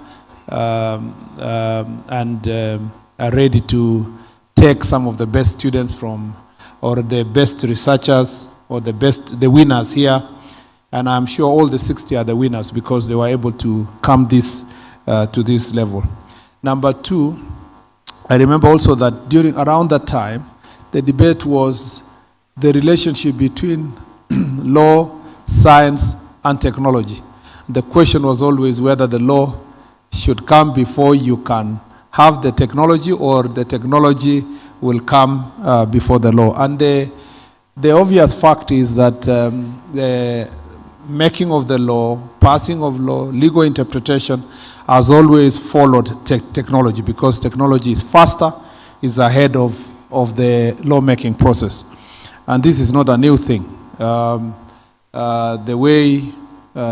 and are ready to take some of the best students from, or the best researchers, or the winners here. And I'm sure all the 60 are the winners because they were able to come to this level. Number two, I remember also that around that time, the debate was the relationship between law, science, and technology. The question was always whether the law should come before you can have the technology, or the technology will come before the law. And the obvious fact is that the making of the law, passing of law, legal interpretation has always followed technology, because technology is faster, is ahead of the lawmaking process. And this is not a new thing. The way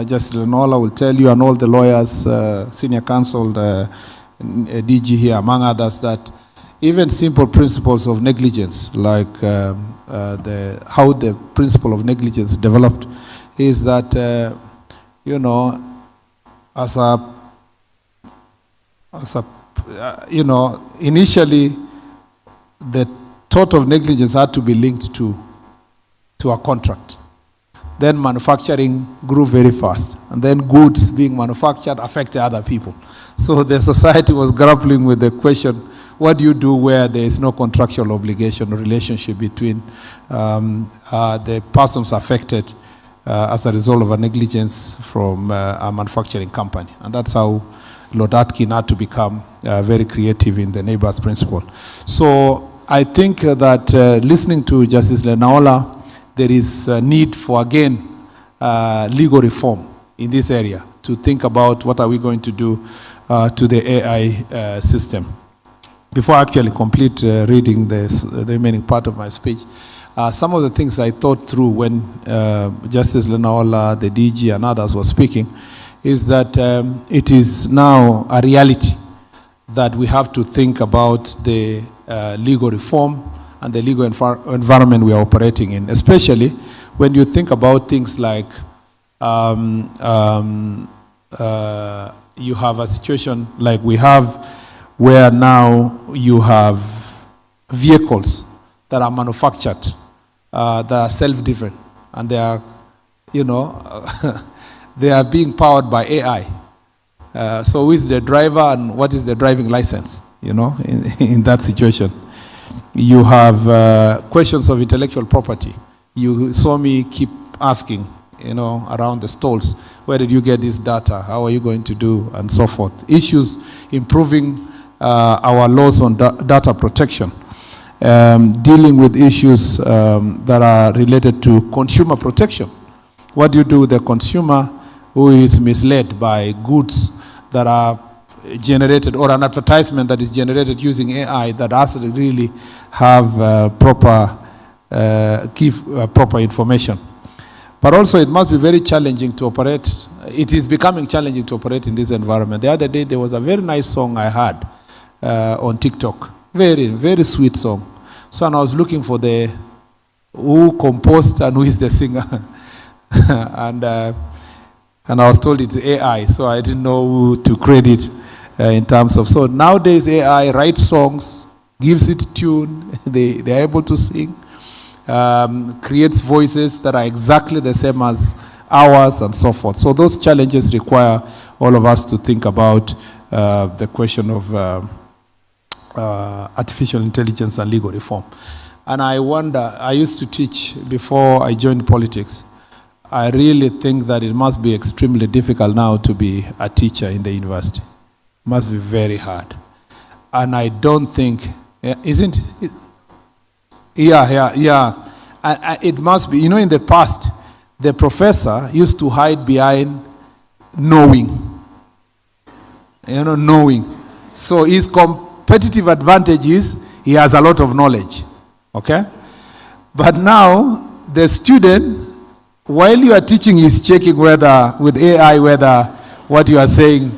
Justice Lenola will tell you, and all the lawyers, senior counsel, DG here, among others, that even simple principles of negligence, like how the principle of negligence developed, is that, initially the thought of negligence had to be linked to a contract. Then manufacturing grew very fast, and then goods being manufactured affected other people. So the society was grappling with the question, what do you do where there is no contractual obligation or relationship between the persons affected as a result of a negligence from a manufacturing company? And that's how Lord Atkin had to become very creative in the neighbors principle. So I think that listening to Justice Lenaola, there is a need for, again, legal reform in this area to think about what are we going to do to the AI system. Before I actually complete reading the remaining part of my speech, some of the things I thought through when Justice Lenaola, the DG, and others were speaking is that it is now a reality that we have to think about the legal reform and the legal environment we are operating in, especially when you think about things like you have a situation like we have, where now you have vehicles that are manufactured that are self-driven, and they are, they are being powered by AI. So who is the driver and what is the driving license, in that situation? You have questions of intellectual property. You saw me keep asking, around the stalls, where did you get this data? How are you going to do? And so forth. Issues improving our laws on data protection. Dealing with issues that are related to consumer protection. What do you do with the consumer who is misled by goods that that are generated, or an advertisement that is generated using AI that has to really have proper information. But also it must be very challenging to operate. It is becoming challenging to operate in this environment. The other day there was a very nice song I heard on TikTok. Very, very sweet song. So and I was looking for who composed and who is the singer. and I was told it's AI, so I didn't know who to credit in terms of. So nowadays AI writes songs, gives it tune, they're able to sing, creates voices that are exactly the same as ours and so forth. So those challenges require all of us to think about the question of artificial intelligence and legal reform. And I wonder, I used to teach before I joined politics. I really think that it must be extremely difficult now to be a teacher in the university. It must be very hard. And I don't think, isn't it? Yeah. It must be, in the past, the professor used to hide behind knowing. Knowing. So his competitive advantage is he has a lot of knowledge. Okay? But now, the student, while you are teaching, is checking with AI whether what you are saying.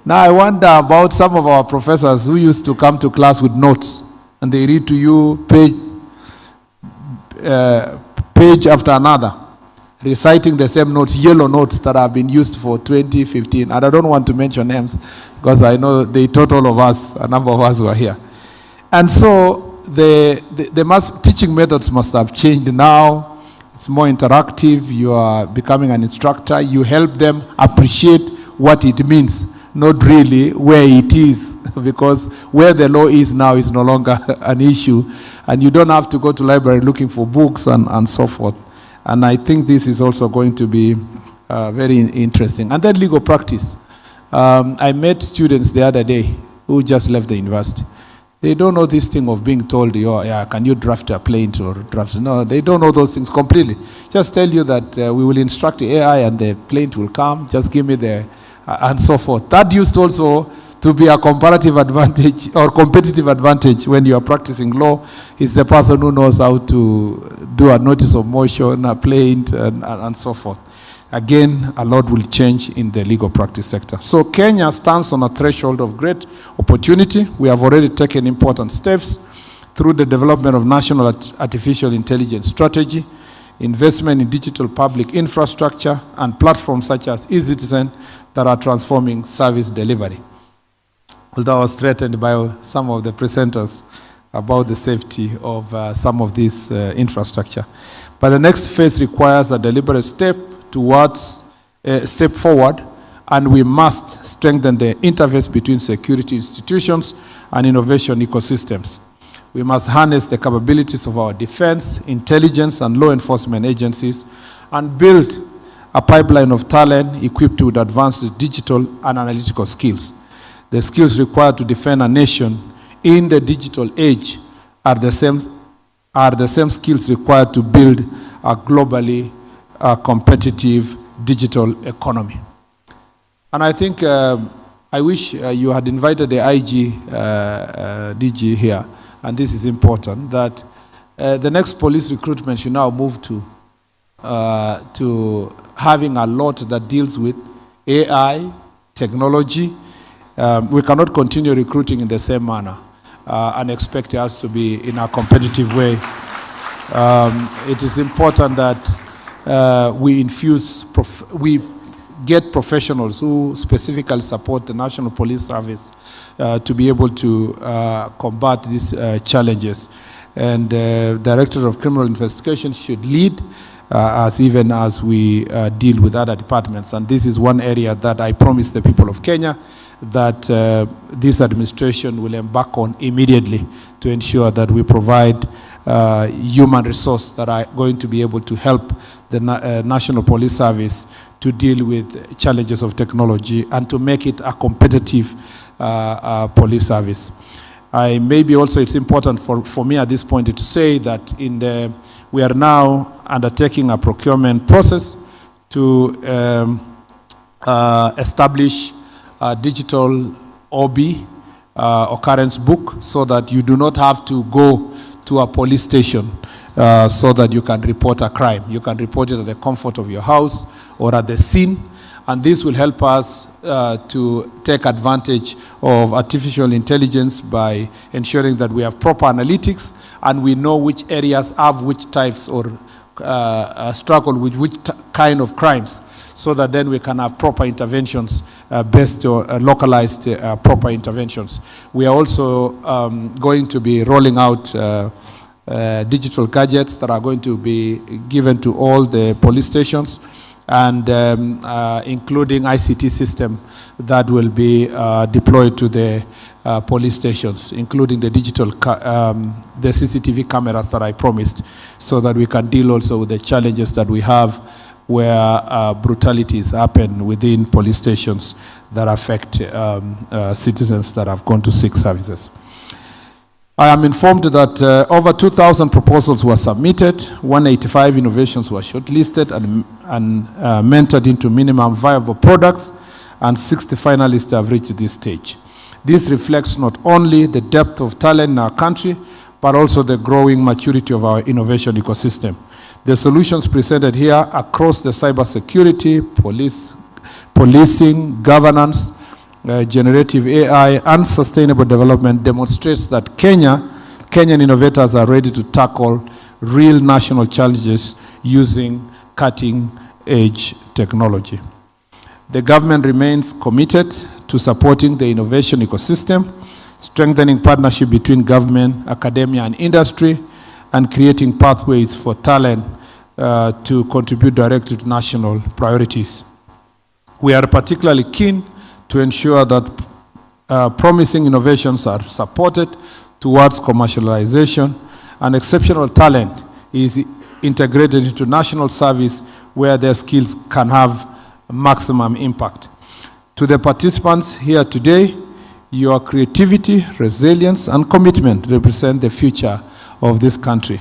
Now I wonder about some of our professors who used to come to class with notes, and they read to you page after another, reciting the same notes, yellow notes that have been used for 2015. And I don't want to mention names because I know they taught all of us, a number of us who are here. And so the teaching methods must have changed now. It's more interactive. You are becoming an instructor. You help them appreciate what it means, not really where it is, because where the law is now is no longer an issue. And you don't have to go to library looking for books and so forth. And I think this is also going to be very interesting. And then legal practice. I met students the other day who just left the university. They don't know this thing of being told, can you draft a plaint or draft? No, they don't know those things completely. Just tell you that we will instruct the AI and the plaint will come. Just give me and so forth. That used also to be a comparative advantage or competitive advantage when you are practicing law, is the person who knows how to do a notice of motion, a plaint, and so forth. Again, a lot will change in the legal practice sector. So Kenya stands on a threshold of great opportunity. We have already taken important steps through the development of national artificial intelligence strategy, investment in digital public infrastructure, and platforms such as eCitizen that are transforming service delivery. Although I was threatened by some of the presenters about the safety of some of this infrastructure. But the next phase requires a deliberate step forward, and we must strengthen the interface between security institutions and innovation ecosystems. We must harness the capabilities of our defense, intelligence, and law enforcement agencies and build a pipeline of talent equipped with advanced digital and analytical skills. The skills required to defend a nation in the digital age are the same skills required to build a globally competitive digital economy. And I think, I wish you had invited the DG here, and this is important, that the next police recruitment should now move to having a lot that deals with AI, technology. We cannot continue recruiting in the same manner and expect us to be in a competitive way. It is important that we get professionals who specifically support the National Police Service to be able to combat these challenges. And the Director of Criminal Investigation should lead even as we deal with other departments. And this is one area that I promise the people of Kenya that this administration will embark on immediately to ensure that we provide human resources that are going to be able to help the National Police Service to deal with challenges of technology and to make it a competitive police service. Maybe also it's important for me at this point to say that we are now undertaking a procurement process to establish digital OB, occurrence book, so that you do not have to go to a police station so that you can report a crime. You can report it at the comfort of your house or at the scene, and this will help us to take advantage of artificial intelligence by ensuring that we have proper analytics and we know which areas have which types or struggle with which kind of crimes, so that then we can have proper interventions based on localized proper interventions. We are also going to be rolling out digital gadgets that are going to be given to all the police stations, and including ICT system that will be deployed to the police stations, including the digital, the CCTV cameras that I promised, so that we can deal also with the challenges that we have where brutalities happen within police stations that affect citizens that have gone to seek services. I am informed that over 2,000 proposals were submitted, 185 innovations were shortlisted and mentored into minimum viable products, and 60 finalists have reached this stage. This reflects not only the depth of talent in our country, but also the growing maturity of our innovation ecosystem. The solutions presented here across the cybersecurity, policing, governance, generative AI, and sustainable development demonstrates that Kenyan innovators are ready to tackle real national challenges using cutting-edge technology. The government remains committed to supporting the innovation ecosystem, strengthening partnership between government, academia, and industry, and creating pathways for talent to contribute directly to national priorities. We are particularly keen to ensure that promising innovations are supported towards commercialization, and exceptional talent is integrated into national service where their skills can have maximum impact. To the participants here today, your creativity, resilience, and commitment represent the future of this country.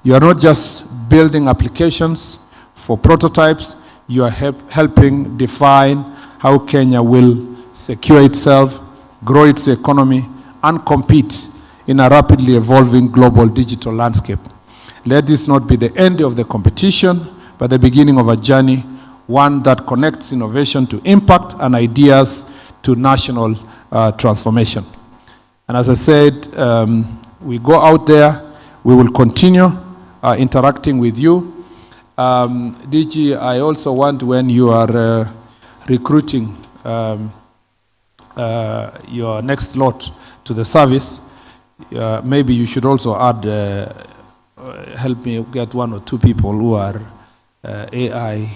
You are not just building applications for prototypes, you are helping define how Kenya will secure itself, grow its economy, and compete in a rapidly evolving global digital landscape. Let this not be the end of the competition, but the beginning of a journey, one that connects innovation to impact and ideas to national transformation. And as I said, we go out there, we will continue interacting with you. DG, I also want, when you are recruiting your next lot to the service, maybe you should also add, help me get 1 or 2 people who are AI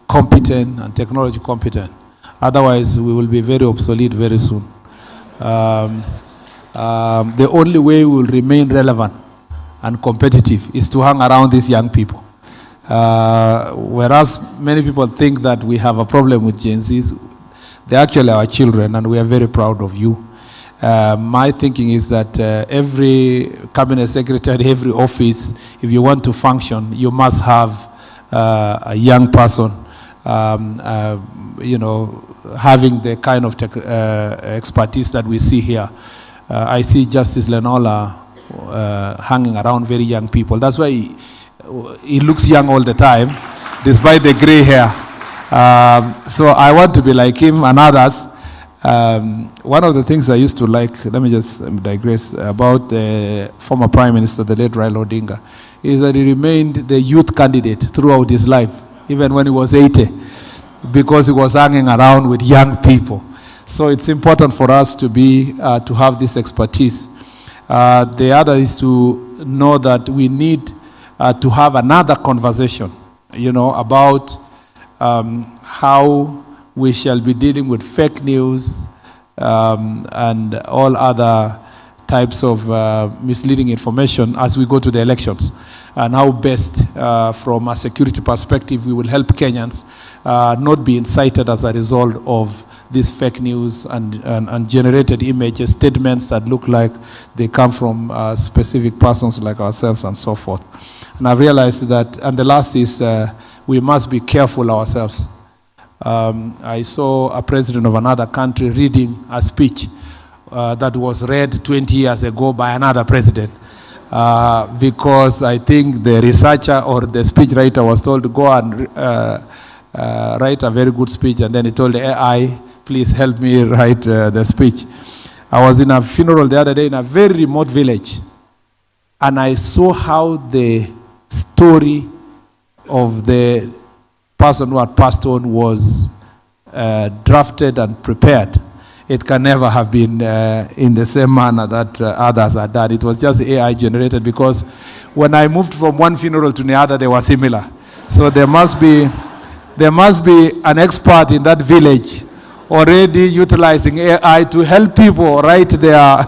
competent and technology competent. Otherwise, we will be very obsolete very soon. The only way we will remain relevant and competitive is to hang around these young people. Whereas many people think that we have a problem with Gen Zs, they're actually our children, and we are very proud of you. My thinking is that every cabinet secretary, every office, if you want to function, you must have a young person, you know, having the kind of expertise that we see here. I see Justice Lenola hanging around very young people. That's why he looks young all the time, despite the gray hair. So I want to be like him and others. One of the things I used to like, let me just digress, about the former Prime Minister, the late Raila Odinga, is that he remained the youth candidate throughout his life, even when he was 80, because he was hanging around with young people. So it's important for us to be, to have this expertise. The other is to know that we need to have another conversation, you know, about how we shall be dealing with fake news and all other types of misleading information as we go to the elections, and how best, from a security perspective, we will help Kenyans not be incited as a result of this fake news and generated images, statements that look like they come from specific persons like ourselves and so forth. And I've realized that, and the last is we must be careful ourselves. I saw a president of another country reading a speech that was read 20 years ago by another president. Because I think the researcher or the speech writer was told to go and write a very good speech, and then he told the AI, please help me write the speech. I was in a funeral the other day in a very remote village, and I saw how the story of the person who had passed on was drafted and prepared. It can never have been in the same manner that others had done. It was just AI generated, because when I moved from one funeral to the other, they were similar. So there must be an expert in that village already utilizing AI to help people write their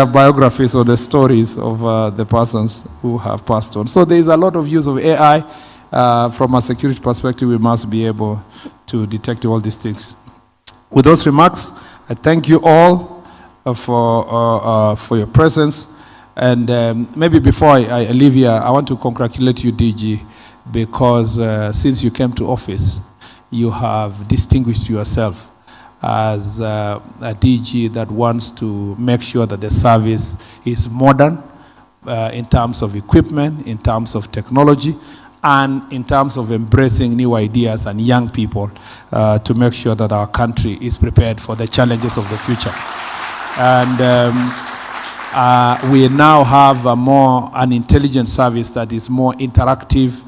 biographies or the stories of the persons who have passed on. So there is a lot of use of AI. From a security perspective, we must be able to detect all these things. With those remarks, I thank you all for your presence. And maybe before I leave here, I want to congratulate you, DG, because since you came to office, you have distinguished yourself as a DG that wants to make sure that the service is modern in terms of equipment, in terms of technology, and in terms of embracing new ideas and young people to make sure that our country is prepared for the challenges of the future. And we now have an intelligence service that is more interactive,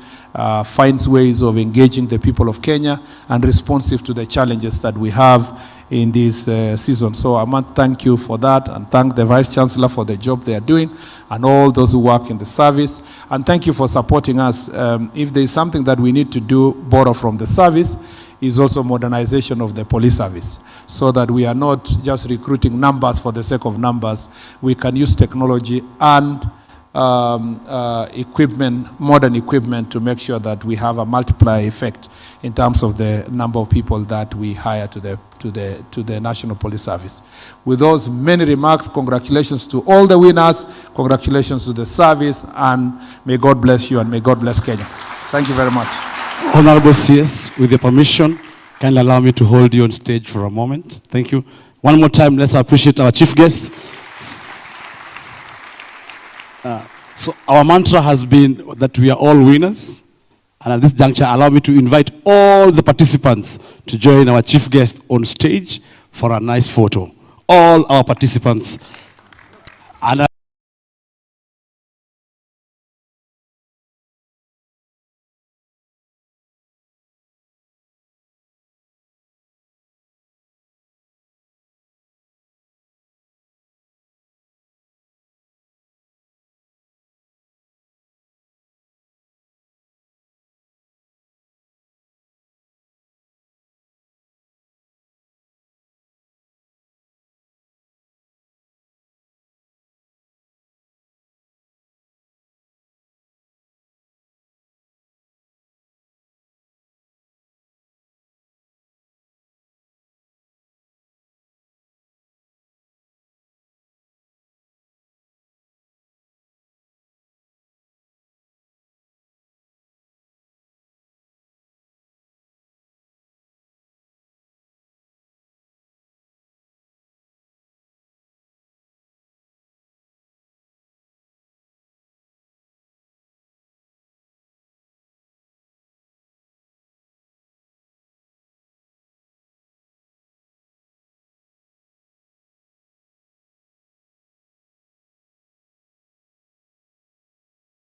finds ways of engaging the people of Kenya and responsive to the challenges that we have in this season. So I want to thank you for that, and thank the Vice Chancellor for the job they are doing, and all those who work in the service. And thank you for supporting us. If there is something that we need to do, borrow from the service, is also modernization of the police service, so that we are not just recruiting numbers for the sake of numbers. We can use technology and equipment, modern equipment, to make sure that we have a multiplier effect in terms of the number of people that we hire to the National Police Service. With those many remarks, congratulations to all the winners, congratulations to the service, and may God bless you and may God bless Kenya. Thank you very much. Honorable CS, with your permission, kindly allow me to hold you on stage for a moment. Thank you. One more time, let's appreciate our chief guest. So our mantra has been that we are all winners. And at this juncture, allow me to invite all the participants to join our chief guest on stage for a nice photo. All our participants. And